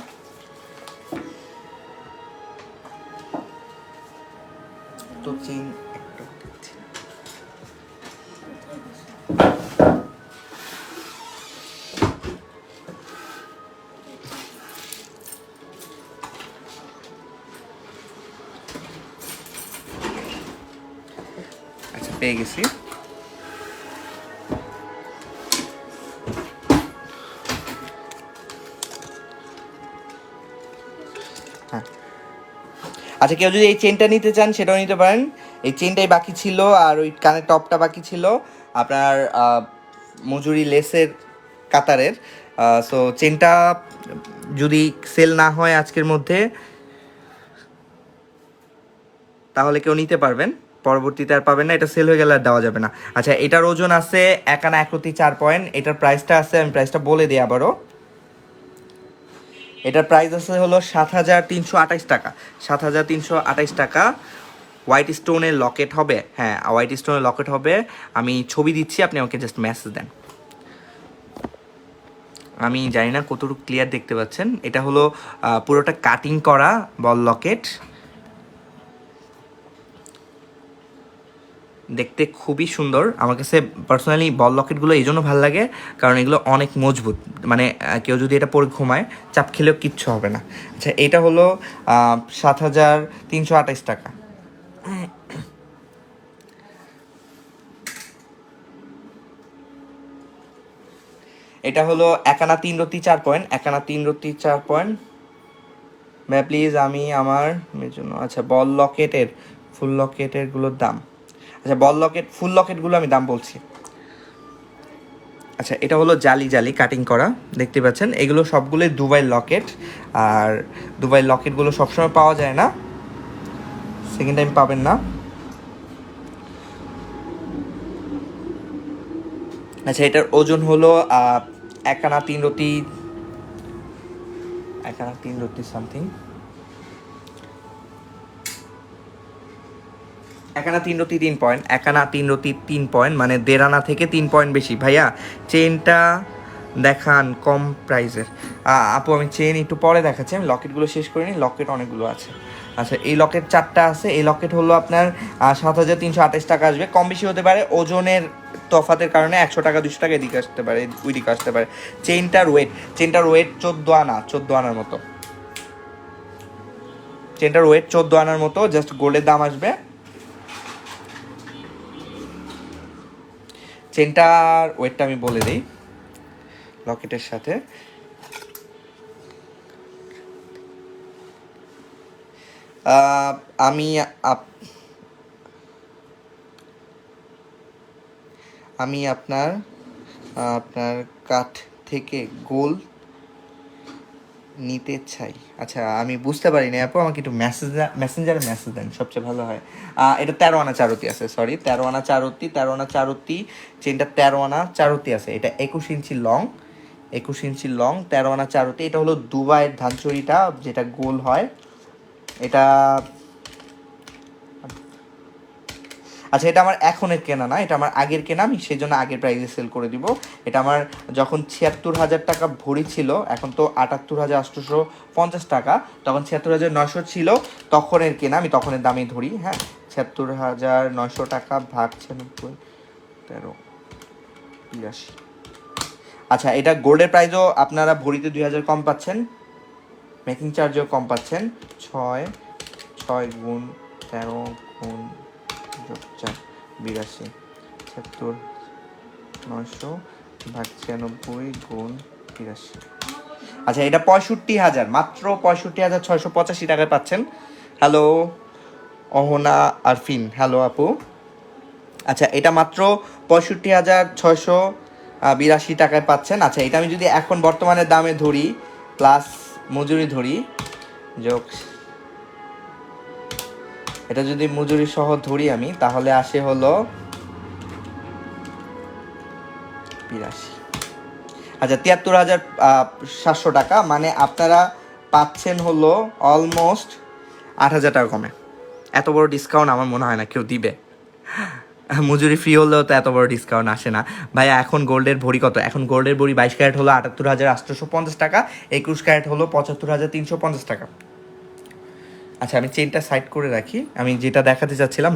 S1: তো চেন একটা দিচ্ছি। আচ্ছা পেয়ে গেছি। হ্যাঁ, আচ্ছা কেউ যদি এই চেনটা নিতে চান সেটাও নিতে পারেন। এই চেনটাই বাকি ছিল, আর ওই কানের টপটা বাকি ছিল আপনার মজুরি লেসের কাতারের। সো চেনটা যদি সেল না হয় আজকের মধ্যে তাহলে কেউ নিতে পারবেন, পরবর্তীতে আর পাবেন না, এটা সেল হয়ে গেলে আর দেওয়া যাবে না। আচ্ছা এটার ওজন আছে 1 আনা 1/4 পয়েন্ট। এটার প্রাইসটা আছে, আমি প্রাইসটা বলে দিই আবারও। এটার প্রাইস আছে হলো 7,328 টাকা। 7,328 টাকা। হোয়াইট স্টোনের লকেট হবে, হ্যাঁ হোয়াইট স্টোনের লকেট হবে। আমি ছবি দিচ্ছি, আপনি আমাকে জাস্ট মেসেজ দেন। আমি জানি না কতটুকু ক্লিয়ার দেখতে পাচ্ছেন। এটা হলো পুরোটা কাটিং করা বল লকেট, দেখতে খুবই সুন্দর। আমার কাছে পার্সোনালি বল লকেটগুলো এই জন্য ভালো লাগে কারণ এগুলো অনেক মজবুত, মানে কেউ যদি এটা পরে ঘুমায় চাপ খেলেও কিচ্ছু হবে না। আচ্ছা এটা হলো 7,328 টাকা। এটা হলো 1 আনা 3/4 পয়েন্ট, 1 আনা 3/4 পয়েন্ট। ভাই প্লিজ আমি আমার মেয়ের জন্য, আচ্ছা বল লকেটের ফুল লকেটের গুলোর দাম, আচ্ছা বল লকেট ফুল লকেটগুলো আমি দাম বলছি। আচ্ছা এটা হলো জালি জালি কাটিং করা, দেখতে পাচ্ছেন এগুলো সবগুলোই দুবাই লকেট। আর দুবাই লকেটগুলো সবসময় পাওয়া যায় না, সেকেন্ড টাইম পাবেন না। আচ্ছা এটার ওজন হলো 1 আনা 3/4 সামথিং, 1 আনা 3/3 পয়েন্ট, 1 আনা 3/3 পয়েন্ট, মানে 1.5 আনা থেকে 3 পয়েন্ট বেশি। ভাইয়া চেনটা দেখান কম প্রাইসের। আপু আমি চেন একটু পরে দেখাচ্ছি, আমি লকেটগুলো শেষ করে নিই, লকেট অনেকগুলো আছে। আচ্ছা এই লকেট 4টা আছে, এই লকেট হলো আপনার 7,328 টাকা আসবে, কম বেশি হতে পারে ওজনের তফাতের কারণে 100 টাকা 200 টাকা এদিকে আসতে পারে, ওইদিকে আসতে পারে। চেনটার ওয়েট 14 আনার মতো, চেনটার ওয়েট 14 আনার মতো, জাস্ট গোল্ডের দাম আসবে। চেনটার ওয়েটটা আমি বলে দিই লকেটের সাথে। আমি আমি আপনার কাঠ থেকে গোল নিতে চাই। আচ্ছা আমি বুঝতে পারি না আপু, আমাকে একটু মেসেঞ্জারে মেসেজ দেন, সবচেয়ে ভালো হয়। এটা 13 আনা চারতি আছে, সরি 13 আনা চারতি, চেনটা 13 আনা চারতি আছে। এটা 21 ইঞ্চি লং, 21 ইঞ্চি লং, 13 আনা চারতি। এটা হলো দুবাইয়ের ধানচুরিটা যেটা গোল হয় এটা। আচ্ছা এটা আমার এখনের কেনা না, এটা আমার আগের কেনা, আমি সেই জন্য আগের প্রাইসে সেল করে দিব। এটা আমার যখন 76,000 টাকা ভরি ছিল, এখন তো 78,850 টাকা, তখন 76,900 ছিল তখনের কেনা, আমি তখনের দামেই ধরি। হ্যাঁ 76,900 টাকা ভাগ 96, 13, 82, আচ্ছা, এটা গোল্ডের প্রাইসও আপনারা ভরিতে 2000 কম পাচ্ছেন, মেকিং চার্জও কম পাচ্ছেন। 6 × 13 × 4 82 900 ভাগ 96 গুণ 83। আচ্ছা, এটা 65,000, মাত্র 65,685 টাকায় পাচ্ছেন। হ্যালো অহনা আরফিন, হ্যালো আপু। আচ্ছা, এটা মাত্র 65,682 টাকায় পাচ্ছেন। আচ্ছা, এটা আমি যদি এখন বর্তমানে দামে ধরি প্লাস মজুরি ধরি, যোগ, এটা যদি মজুরি সহ ধরি আমি, তাহলে আসে হলো 82। আচ্ছা, 73,700 টাকা, মানে আপনারা পাচ্ছেন হলো অলমোস্ট 8,000 টাকা কমে। এত বড় ডিসকাউন্ট আমার মনে হয় না কেউ দিবে। মজুরি ফ্রি হলেও তো এত বড় ডিসকাউন্ট আসে না ভাইয়া। এখন গোল্ডের ভরি কত? এখন গোল্ডের ভরি 22 ক্যারেট হলো 78,850 টাকা, 21 ক্যারেট হলো 75,350 টাকা। আচ্ছা, আমি চেনটা সাইড করে রাখি। আমি যেটা দেখাতে চাচ্ছিলাম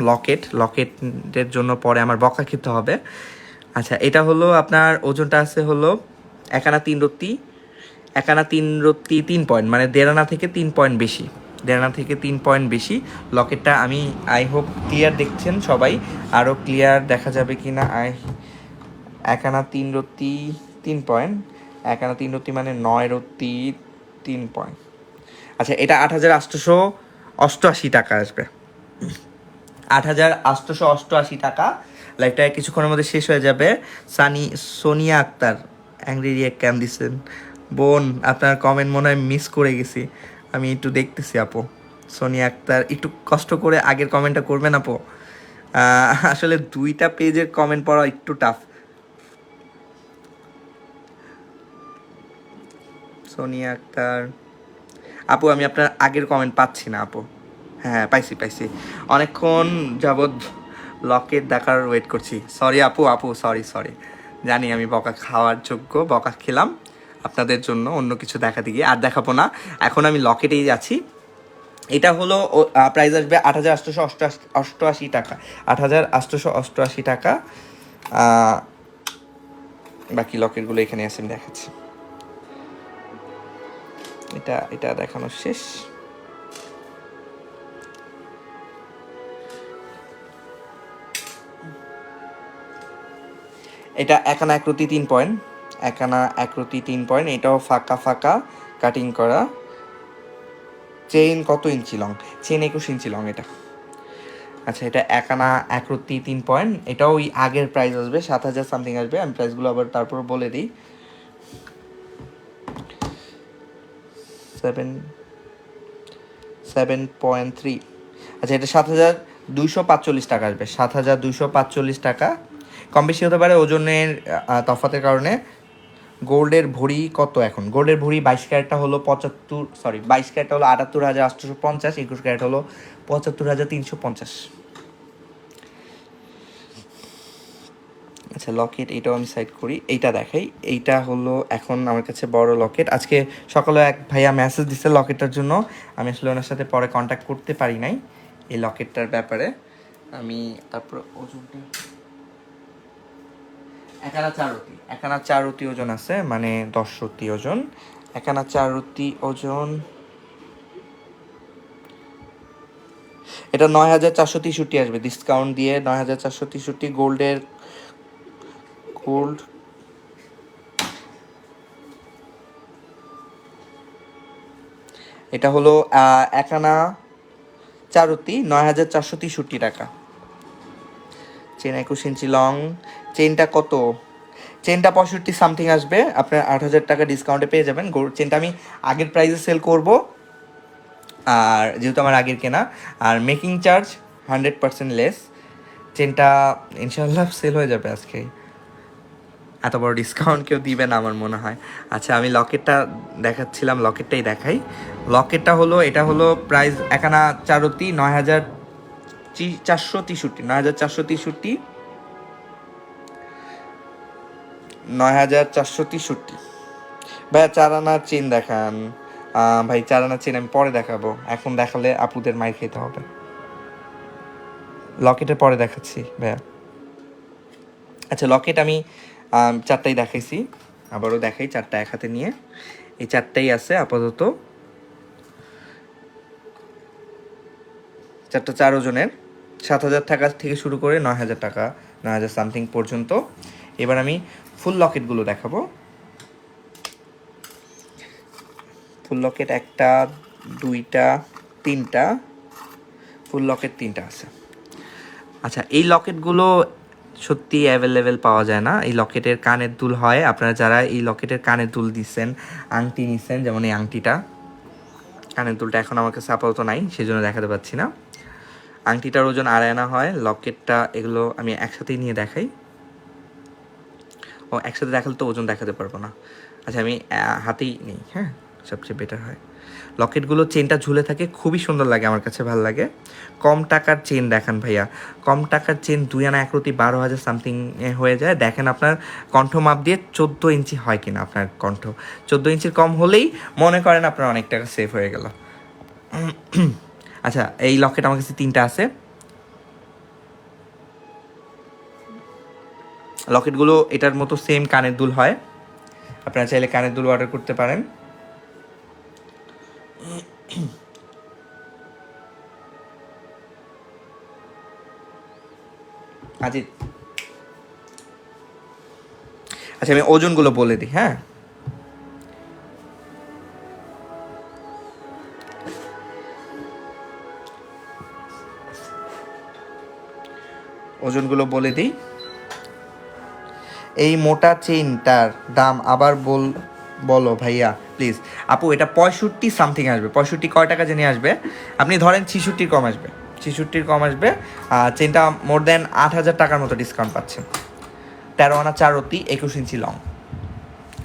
S1: লকেটের জন্য পরে আমার বকা খেতে হবে। আচ্ছা, এটা হলো আপনার ওজনটা আছে হলো 1 আনা 3 রত্তি, 1 আনা 3 রত্তি 3 পয়েন্ট, মানে 1.5 আনা থেকে 3 পয়েন্ট বেশি, 1.5 আনা থেকে 3 পয়েন্ট বেশি। লকেটটা আমি আই হোপ ক্লিয়ার দেখছেন সবাই, আরও ক্লিয়ার দেখা যাবে কি না। 1 আনা 3 রত্তি 3 পয়েন্ট, 1 আনা 3 রত্তি মানে 9 রত্তি 3 পয়েন্ট। আচ্ছা, এটা 8,888 টাকা আসবে, 8,888 টাকা। লাইভটা কিছুক্ষণের মধ্যে শেষ হয়ে যাবে। সোনিয়া আক্তার অ্যাংরি রিয়েক্ট ক্যাম দিচ্ছেন। বোন, আপনার কমেন্ট মনে হয় মিস করে গেছি, আমি একটু দেখতেছি আপু। সোনিয়া আক্তার, একটু কষ্ট করে আগের কমেন্টটা করবেন আপু। আসলে 2টা পেজের কমেন্ট পড়া একটু টাফ। সোনিয়া আক্তার আপু, আমি আপনার আগের কমেন্ট পাচ্ছি না আপু। হ্যাঁ, পাইছি। অনেকক্ষণ যাবৎ লকেট দেখার ওয়েট করছি। সরি আপু, সরি। জানি আমি বকা খাওয়ার যোগ্য, বকা খেলাম আপনাদের জন্য অন্য কিছু দেখাতে গিয়ে। আর দেখাবো না, এখন আমি লকেটেই যাচ্ছি। এটা হলো প্রাইস আসবে 8,888 টাকা, 8,888 টাকা। বাকি লকেটগুলো এখানে আছে, আমি দেখাচ্ছি। এটা দেখানো শেষ। এটা 1 আনা 1 রত্তি 3 পয়েন্ট, 1 আনা 1 রত্তি 3 পয়েন্ট। এটাও ফাঁকা কাটিং করা। চেইন কত ইঞ্চি লং? চেইন 21 ইঞ্চি লং এটা। আচ্ছা, এটা 1 আনা 1 রত্তি 3 পয়েন্ট। এটাও ওই আগের প্রাইস আসবে 7,000 সামথিং আসবে। আমি প্রাইসগুলো আবার তারপর বলে দিই। 7.3। আচ্ছা, এটা 7,245 টাকা আসবে, 7,245 টাকা। কম বেশি হতে পারে ওজনের তফাতের কারণে। গোল্ডের ভরি কত এখন? গোল্ডের ভরি 22 ক্যারেটটা হলো 22 ক্যারেটটা হলো 78,850, 21 ক্যারেট হলো 75,350। আচ্ছা, লকেট এটাও আমি সাইড করি, এইটা দেখাই। এইটা হলো এখন আমার কাছে বড় লকেট। আজকে সকালে এক ভাইয়া মেসেজ দিচ্ছে লকেটটার জন্য, আমি আসলে ওনার সাথে পরে কন্ট্যাক্ট করতে পারি নাই এই লকেটটার ব্যাপারে। আমি তারপর ওজনটা 1 আনা 4 রত্তি, 1 আনা 4 রত্তি ওজন আছে, মানে 10 রত্তি ওজন। 1 আনা 4 রত্তি ওজন, এটা 9,463 আসবে ডিসকাউন্ট দিয়ে, 9,463। গোল্ড এটা হলো 1 আনা 4 রত্তি 9,463 টাকা। চেন 21 ইঞ্চি লং। চেনটা কত? চেনটা 65 সামথিং আসবে, আপনার 8,000 টাকা ডিসকাউন্টে পেয়ে যাবেন। চেনটা আমি আগের প্রাইসে সেল করব, আর যেহেতু আমার আগের কেনা, আর মেকিং চার্জ 100% লেস। চেনটা ইনশাল্লাহ সেল হয়ে যাবে আজকে। এত বড় ডিসকাউন্ট কেউ দিবে না আমার মনে হয়। আচ্ছা, আমি লকেটটা দেখাচ্ছিলাম, লকেটটাই দেখাই। লকেটটা হলো, এটা হলো প্রাইস 1 আনা 4 রত্তি 9,463, 9,463, 9,463। ভাইয়া 4 আনার চেন দেখান। ভাই 4 আনার চেন আমি পরে দেখাবো, এখন দেখালে আপুদের মাইর খেতে হবে। লকেটের পরে দেখাচ্ছি ভাইয়া। আচ্ছা, লকেট আমি 4টাই দেখাইছি। আবারও দেখাই 4টা এক হাতে নিয়ে। এই 4টাই আছে আপাতত। 4টা 4 ওজনের, 7,000 টাকা থেকে শুরু করে 9,000 টাকা, 9,000 সামথিং পর্যন্ত। এবার আমি ফুল লকেটগুলো দেখাবো। ফুল লকেট 1টা 2টা 3টা, ফুল লকেট 3টা আছে। আচ্ছা, এই লকেটগুলো সত্যি অ্যাভেলেবেল পাওয়া যায় না। এই লকেটের কানের দুল হয়, আপনারা যারা এই লকেটের কানের দুল দিচ্ছেন, আংটি নিচ্ছেন, যেমন এই আংটিটা, কানের দুলটা এখন আমার কাছে আপাতত নাই, সেজন্য দেখাতে পাচ্ছি না। আংটিটার ওজন 2.5 আনা হয়, লকেটটা, এগুলো আমি একসাথেই নিয়ে দেখাই। ও একসাথে দেখালে তো ওজন দেখাতে পারবো না। আচ্ছা, আমি হাতেই নিই, হ্যাঁ, সবচেয়ে বেটার হয়। লকেটগুলো চেনটা ঝুলে থাকে, খুবই সুন্দর লাগে, আমার কাছে ভালো লাগে। কম টাকার চেন দেখান ভাইয়া, কম টাকার চেন 2 আনা 1 12,000 সামথিং হয়ে যায়। দেখেন আপনার কণ্ঠ মাপ দিয়ে 14 ইঞ্চি হয় কিনা, আপনার কণ্ঠ 14 ইঞ্চির কম হলেই মনে করেন আপনার অনেক টাকা সেভ হয়ে গেল। আচ্ছা, এই লকেট আমার কাছে 3টা আছে। লকেটগুলো এটার মতো সেম কানের দুল হয়, আপনারা চাইলে কানের দুল অর্ডার করতে পারেন। আজিত, আচ্ছা আমি ওজনগুলো বলে দিই, হ্যাঁ। ওজনগুলো বলে দিই। এই মোটা চেইনটার দাম আবার বলো ভাইয়া প্লিজ। আপু, এটা 65 সামথিং আসবে। 65 কয় টাকা জেনে আসবে, আপনি ধরেন 66 কম আসবে, 66 কম আসবে। চেনটা মোর দেন 8,000 টাকার মতো ডিসকাউন্ট পাচ্ছেন। 13 আনা 4 রতি, 21 ইঞ্চি লং।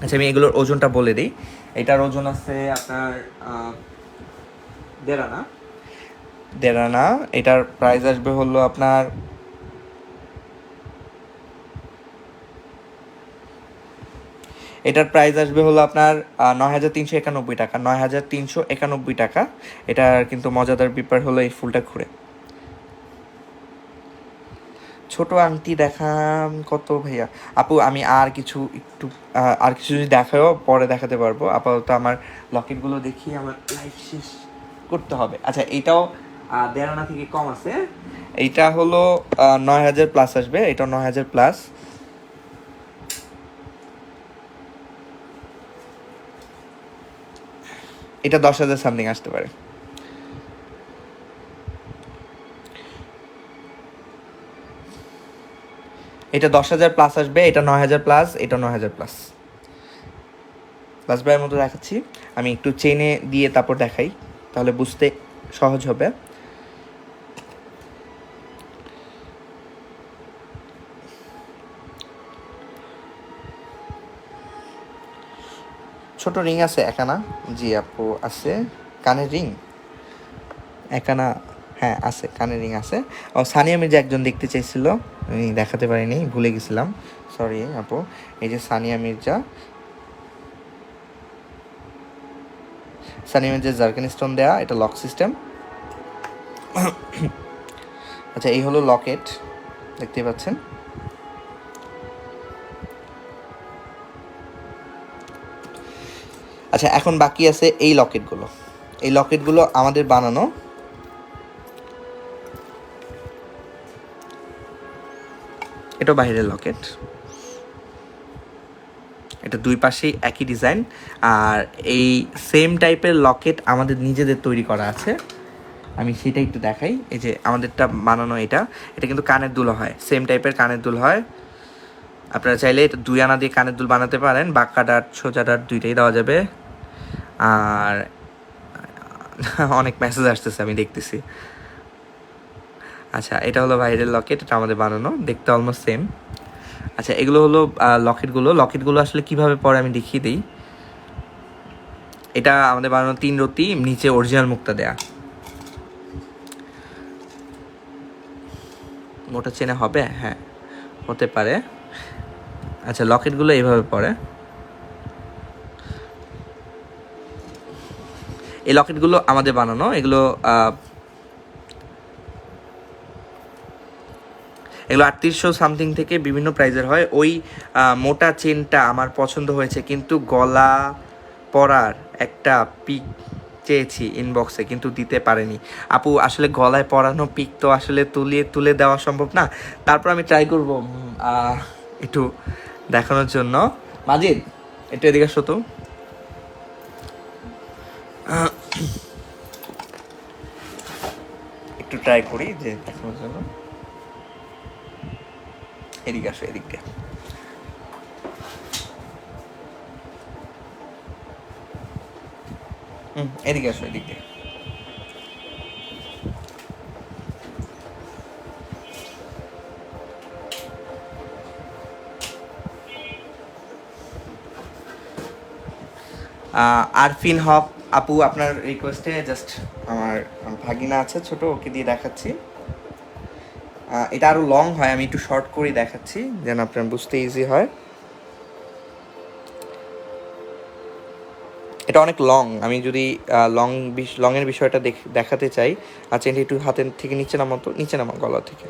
S1: আচ্ছা, আমি এগুলোর ওজনটা বলে দিই। এটার ওজন আছে আপনার 1.5 আনা। 1.5 আনা। এটার প্রাইস আসবে হলো আপনার এটার প্রাইস আসবে হলো আপনার 9,391 টাকা, 9,391 টাকা। এটার কিন্তু মজাদার ব্যাপার হলো এই ফুলটা ঘুরে। ছোট আংটি দেখান কত ভাইয়া? আপু, আমি আর কিছু যদি দেখাও পরে দেখাতে পারবো। আপাতত আমার লকেটগুলো দেখি, আমার লাইফ শেষ করতে হবে। আচ্ছা, এইটাও 1.5 আনা থেকে কম আছে। এইটা হলো 9,000 প্লাস আসবে, এটা 9,000 প্লাস। এটা 10,000 সামথিং আসতে পারে। এটা 10,000 প্লাস আসবে, এটা 9,000 প্লাস, এটা 9,000 প্লাস। লাস্ট বারের মতো দেখাচ্ছি, আমি একটু চেনে দিয়ে তারপর দেখাই, তাহলে বুঝতে সহজ হবে। ছোট রিং আছে 1 আনা, জি আপু আছে। কানের রিং 1 আনা, হ্যাঁ আছে, কানের রিং আছে। ও সানিয়া মির্জা একজন দেখতে চাইছিল, আমি দেখাতে পারিনি, ভুলে গেছিলাম, সরি আপু। এই যে সানিয়া মির্জা জার্কিন স্টোন দেয়া, এটা লক সিস্টেম। আচ্ছা, এই হলো লকেট, দেখতে পাচ্ছেন। আচ্ছা, এখন বাকি আছে এই লকেটগুলো। এই লকেটগুলো আমাদের বানানো। এটা বাইরের লকেট, এটা 2 পাশেই একই ডিজাইন। আর এই সেম টাইপের লকেট আমাদের নিজেদের তৈরি করা আছে, আমি সেটা একটু দেখাই। এই যে আমাদেরটা বানানো, এটা কিন্তু কানের দুল হয়, সেম টাইপের কানের দুল হয়। আপনারা চাইলে এটা 2 আনা দিয়ে কানের দুল বানাতে পারেন, বাঁকা ডাট সোজা ডাট দুইটাই দেওয়া যাবে। আর অনেক মেসেজ আসতেছে, আমি দেখতেছি। আচ্ছা, এটা হলো ভাইরাল লকেট, এটা আমাদের বানানো, দেখতে অলমোস্ট সেম। আচ্ছা, এগুলো হলো লকেটগুলো আসলে কিভাবে পরে আমি দেখিয়ে দিই। এটা আমাদের বানানো 3 রতি, নিচে অরিজিনাল মুক্তা দেয়া। মোটা চেনে হবে, হ্যাঁ হতে পারে। আচ্ছা, লকেটগুলো এইভাবে পড়ে। এই লকেটগুলো আমাদের বানানো, এগুলো এগুলো 3800 সামথিং থেকে বিভিন্ন প্রাইজের হয়। ওই মোটা চেনটা আমার পছন্দ হয়েছে, কিন্তু গলা পরার একটা পিক চেয়েছি ইনবক্সে, কিন্তু দিতে পারেনি আপু। আসলে গলায় পরানো পিক তো আসলে তুলে দেওয়া সম্ভব না, তারপর আমি ট্রাই করব একটু দেখানোর জন্য। মাজিদ একটু এদিকে আসো তো। একটু ট্রাই করি যে দেখানোর জন্য। এদিকে আসো, এদিকে। এদিকে আসো, এদিকে। আরফিন হক আপু, আপনার রিকোয়েস্টে জাস্ট আমার ভাগিনা আছে ছোট, ওকে দিয়ে দেখাচ্ছি। এটা আরো লং হয়, আমি একটু শর্ট করে দেখাচ্ছি যেন আপনার বুঝতে ইজি হয়। এটা অনেক লং, আমি যদি লংয়ের বিষয়টা দেখাতে চাই। আচ্ছা, এটা একটু হাতের থেকে নিচে নামাও তো, নিচে নামাও, গলা থেকে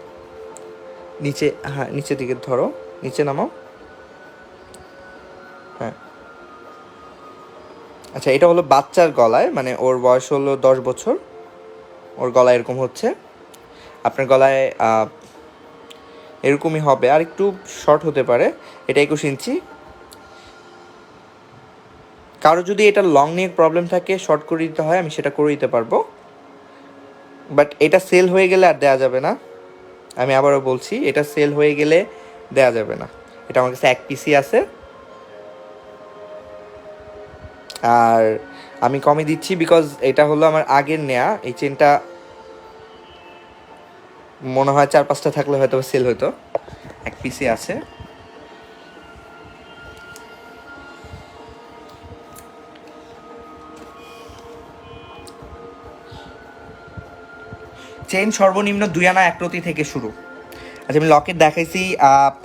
S1: নিচে, হ্যাঁ নিচের দিকে ধরো, নিচে নামাও। হ্যাঁ, আচ্ছা, এটা হলো বাচ্চার গলায়, মানে ওর বয়স হলো 10 বছর, ওর গলায় এরকম হচ্ছে। আপনার গলায় এরকমই হবে, আর একটু শর্ট হতে পারে। এটা 21 ইঞ্চি। কারো যদি এটা লং নিয়ে প্রবলেম থাকে, শর্ট করে দিতে হয়, আমি সেটা করে দিতে পারবো, বাট এটা সেল হয়ে গেলে আর দেওয়া যাবে না। আমি আবারও বলছি, এটা সেল হয়ে গেলে দেওয়া যাবে না। এটা আমার কাছে 1 পিসই আছে, আর আমি কমে দিচ্ছি বিকজ এটা হলো আমার আগের নেয়া। এই চেনটা মনে হয় 4-5টা থাকলে হয়তো সেল হতো, 1 পিসই আছে। চেইন সর্বনিম্ন 2 আনা 1 রতি থেকে শুরু। আচ্ছা, আমি লকেট দেখাইছি,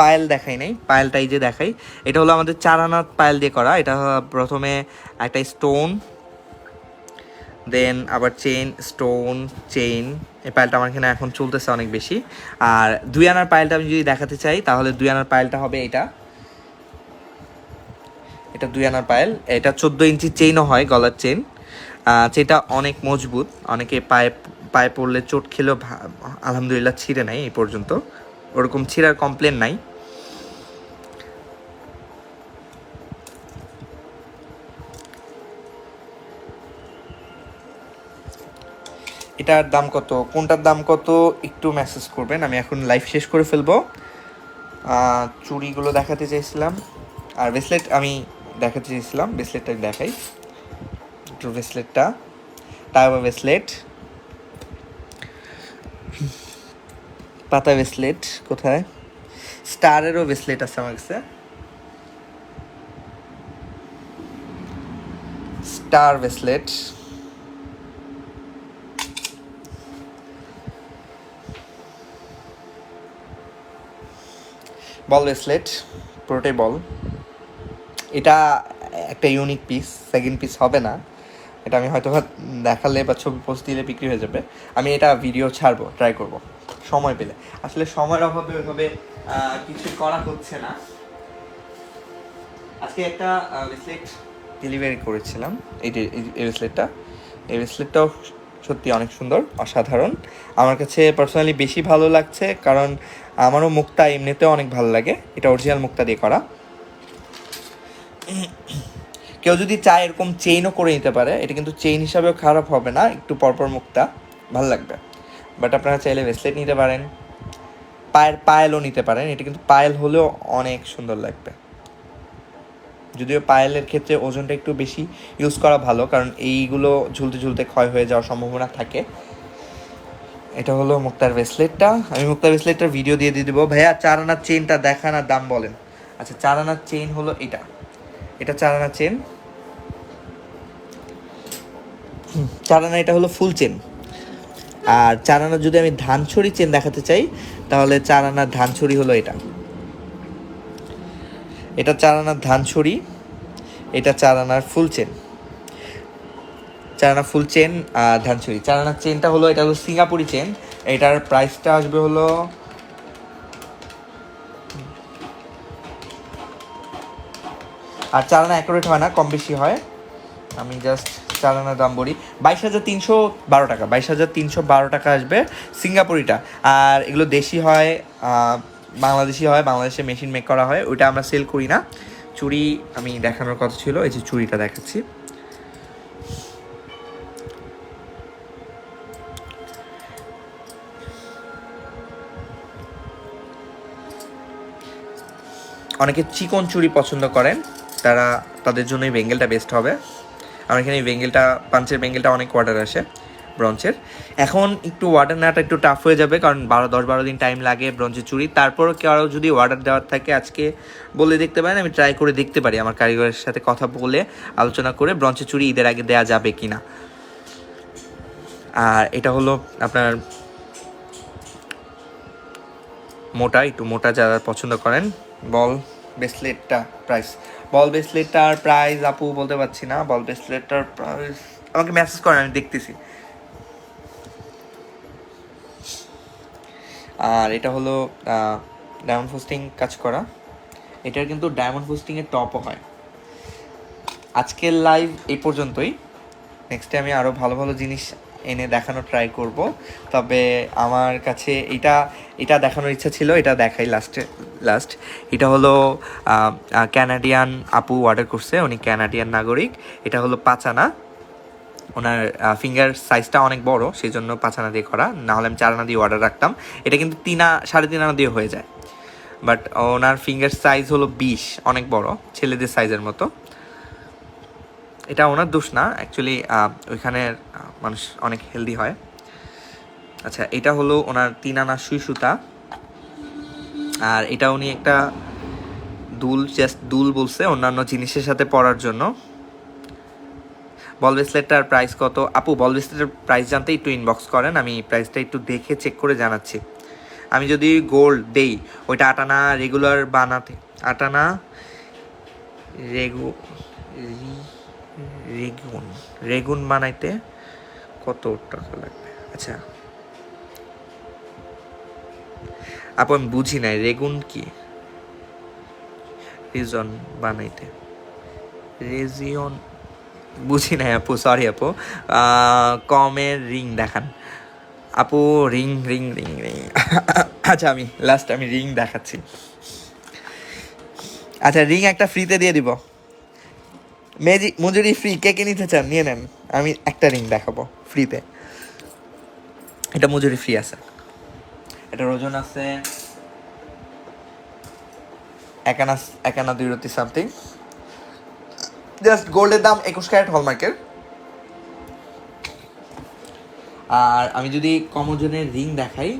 S1: পায়েল দেখাই নাই। পায়েলটাই যে দেখাই, এটা হলো আমাদের 4 আনা পায়েল দিয়ে করা। এটা প্রথমে একটা স্টোন, দেন আবার চেইন, স্টোন, চেইন। এই পায়েলটা আমার এখানে এখন চলতেছে অনেক বেশি। আর 2 আনার পায়েলটা আমি যদি দেখাতে চাই, তাহলে 2 আনার পায়েলটা হবে এটা। এটা 2 আনার পায়েল। এটা 14 ইঞ্চি চেইনও হয়, গলার চেইন। সেটা অনেক মজবুত, অনেকে পায়ে পড়লে চোট খেলেও আলহামদুলিল্লাহ ছিঁড়ে নাই এই পর্যন্ত, ওরকম ছিঁড়ার কমপ্লেন নাই। এটার দাম কত, কোনটার দাম কত একটু মেসেজ করবেন, আমি এখন লাইভ শেষ করে ফেলবো। চুড়িগুলো দেখাতে চাইছিলাম, আর ব্রেসলেট আমি দেখাতে চাইছিলাম। ব্রেসলেটটা দেখাই একটু, ব্রেসলেটটা টাইবা ব্রেসলেট, পাতা ব্রেসলেট কোথায়, স্টারেরও ব্রেসলেট আছে আমার কাছে, স্টার ব্রেসলেট, বল ব্রেসলেট, পুরোটাই বল। এটা একটা ইউনিক পিস, সেকেন্ড পিস হবে না। এটা আমি হয়তো দেখালে বা ছবি পোস্ট দিলে বিক্রি হয়ে যাবে। আমি এটা ভিডিও ছাড়বো, ট্রাই করব সময় পেলে। আসলে সময়ের অভাবে ওইভাবে কিছু করা হচ্ছে না। আজকে একটা ব্রেসলেট ডেলিভারি করেছিলাম, এই ব্রেসলেটটা। এই ব্রেসলেটটাও সত্যি অনেক সুন্দর, অসাধারণ। আমার কাছে পার্সোনালি বেশি ভালো লাগছে, কারণ আমারও মুক্তা এমনিতেও অনেক ভালো লাগে। এটা অরিজিনাল মুক্তা দিয়ে করা। কেউ যদি চায় এরকম চেইনও করে নিতে পারে, এটা কিন্তু চেইন হিসাবেও খারাপ হবে না, একটু পরপর মুক্তা ভালো লাগবে। বাট আপনারা চাইলে ব্রেসলেট নিতে পারেন, পায়েলও নিতে পারেন। এটা কিন্তু পায়েল হলেও অনেক সুন্দর লাগবে, যদিও পায়েলের ক্ষেত্রে ওজনটা একটু বেশি ইউজ করা ভালো, কারণ এইগুলো ঝুলতে ঝুলতে ক্ষয় হয়ে যাওয়ার সম্ভাবনা থাকে। এটা হলো মুক্তার ব্রেসলেটটা। আমি মুক্তার ব্রেসলেটটার ভিডিও দিয়ে দেবো। ভাইয়া 4 আনার চেইনটা দেখান আর দাম বলেন। আচ্ছা, 4 আনার চেইন হলো এটা, 4 আনার চেন, 4 আনা এটা হলো ফুল চেন। আর 4 আনার যদি আমি ধানছড়ি চেন দেখাতে চাই, তাহলে 4 আনার ধানছড়ি হলো এটা। 4 আনার ধানছড়ি, এটা 4 আনার ফুল চেন। 4 আনা ফুল চেন আর ধানছড়ি। 4 আনার চেনটা হলো, এটা হলো সিঙ্গাপুরি চেন। এটার প্রাইসটা আসবে হলো আর চালানা অ্যাকুরেট হয় না, কম বেশি হয়। আমি জাস্ট চালানার দাম বলি 22,312 টাকা, 22,312 টাকা আসবে সিঙ্গাপুরিটা। আর এগুলো দেশি হয়, বাংলাদেশি হয়, বাংলাদেশে মেশিন মেক করা হয়, ওইটা আমরা সেল করি না। চুড়ি আমি দেখানোর কথা ছিল, এই যে চুড়িটা দেখাচ্ছি। অনেকে চিকন চুড়ি পছন্দ করেন, তাদের জন্য এই বেঙ্গেলটা বেস্ট হবে। আমার এখানে এই বেঙ্গেলটা, পাঞ্চের বেঙ্গেলটা অনেক অর্ডার আসে ব্রঞ্চের। এখন একটু অর্ডার নেওয়াটা একটু টাফ হয়ে যাবে, কারণ 10-12 দিন টাইম লাগে ব্রঞ্চের চুড়ি। তারপরও কেউ যদি অর্ডার দেওয়ার থাকে আজকে বলে দেখতে পারেন, আমি ট্রাই করে দেখতে পারি, আমার কারিগরের সাথে কথা বলে আলোচনা করে ব্রঞ্চের চুড়ি ঈদের আগে দেওয়া যাবে কি না। আর এটা হলো আপনার মোটা, একটু মোটা যারা পছন্দ করেন। বল ব্রেসলেটটার প্রাইস আপু বলতে পারছি না। বল ব্রেসলেটটার প্রাইস আমাকে মেসেজ করেন, আমি দেখতেছি। আর এটা হলো ডায়মন্ড ফোস্টিং কাজ করা, এটার কিন্তু ডায়মন্ড ফোস্টিংয়ের টপও হয়। আজকের লাইভ এই পর্যন্তই। নেক্সটে আমি আরও ভালো ভালো জিনিস এনে দেখানো ট্রাই করব। তবে আমার কাছে এটা দেখানোর ইচ্ছা ছিল, এটা দেখাই লাস্ট। এটা হলো ক্যানাডিয়ান আপু অর্ডার করছে, উনি ক্যানাডিয়ান নাগরিক। এটা হলো 5 আনা, ওনার ফিঙ্গার সাইজটা অনেক বড়, সেই জন্য 5 আনা দিয়ে করা, নাহলে আমি 4 আনা দিয়ে অর্ডার রাখতাম। এটা কিন্তু 3.5 আনা দিয়ে হয়ে যায়, বাট ওনার ফিঙ্গার সাইজ হলো 20, অনেক বড়, ছেলেদের সাইজের মতো। এটা ওনার দোষ না, অ্যাকচুয়ালি ওইখানের মানুষ অনেক হেলদি হয়। আচ্ছা, এটা হলো ওনার 3 আনা সুই সুতা। আর এটা উনি একটা দুল বলছে অন্যান্য জিনিসের সাথে পরার জন্য। বল ব্রেসলেটটার প্রাইস কত আপু? বল ব্রেসলেটের প্রাইস জানতে একটু ইনবক্স করেন, আমি প্রাইসটা একটু দেখে চেক করে জানাচ্ছি। আমি যদি গোল্ড দেই, ওইটা 8 আনা রেগুলার বানাতে, 8 আনা রেগুন বানাইতে কত টাকা লাগবে? আচ্ছা আপু আমি বুঝি নাই, রেগুন কি? রিজন বানাইতে রেজিয়ন বুঝি নাই আপু, সরি আপু। কমের রিং দেখান আপু, রিং। আচ্ছা আমি রিং দেখাচ্ছি। আচ্ছা রিং একটা ফ্রিতে দিয়ে দিব, মজুরি ফ্রি, কে নিতে চান নিয়ে নেন। আমি একটা রিং দেখাবো ফ্রিতে, এটা মজুরি ফ্রি আছে। এটার ওজন আছে 1 আনা 2 রতি সামথিং। জাস্ট গোল্ডের দাম 21 ক্যারেট হলমার্কের। আর আমি যদি কম ওজনের রিং দেখাই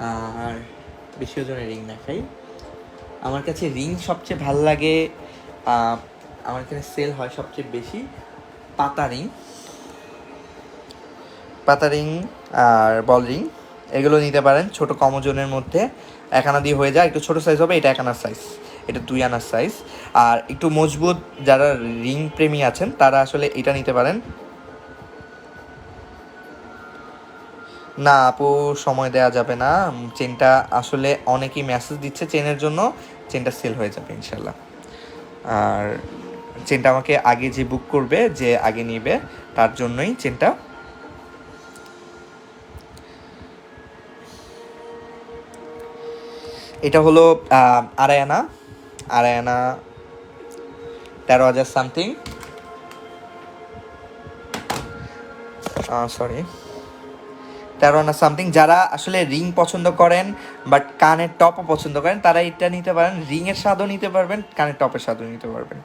S1: আর বেশি ওজনের রিং দেখাই, আমার কাছে রিং সবচেয়ে ভাল লাগে। আমার এখানে সেল হয় সবচেয়ে বেশি পাতা রিং আর বল রিং, এগুলো নিতে পারেন। ছোট কম ওজনের মধ্যে 1 আনা দিয়ে হয়ে যায়, একটু ছোট সাইজ হবে। এটা 1 আনার সাইজ, এটা 2 আনার সাইজ। আর একটু মজবুত যারা রিং প্রেমী আছেন তারা আসলে এটা নিতে পারেন। না আপু সময় দেওয়া যাবে না, চেনটা আসলে অনেকেই মেসেজ দিচ্ছে চেনের জন্য, চেনটা সেল হয়ে যাবে ইনশাল্লাহ। আর চেনটা আমাকে আগে যে বুক করবে, যে আগে নিবে, তার জন্যই চেনটা। এটা হলো 2.5 আনা 13,000 সামথিং, সরি 13 আনা সামথিং। যারা আসলে রিং পছন্দ করেন বাট কানের টপও পছন্দ করেন, তারা এটা নিতে পারেন। রিংয়ের স্বাদও নিতে পারবেন, কানের টপের স্বাদও নিতে পারবেন।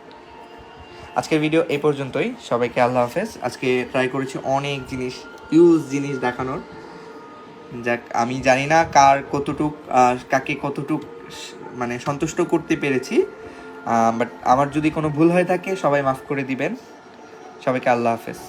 S1: আজকের ভিডিও এই পর্যন্তই, সবাইকে আল্লাহ হাফেজ। আজকে ট্রাই করেছি অনেক জিনিস দেখানোর। যাক, আমি জানি না কাকে কতটুক মানে সন্তুষ্ট করতে পেরেছি, বাট আমার যদি কোনো ভুল হয়ে থাকে সবাই মাফ করে দিবেন। সবাইকে আল্লাহ হাফেজ।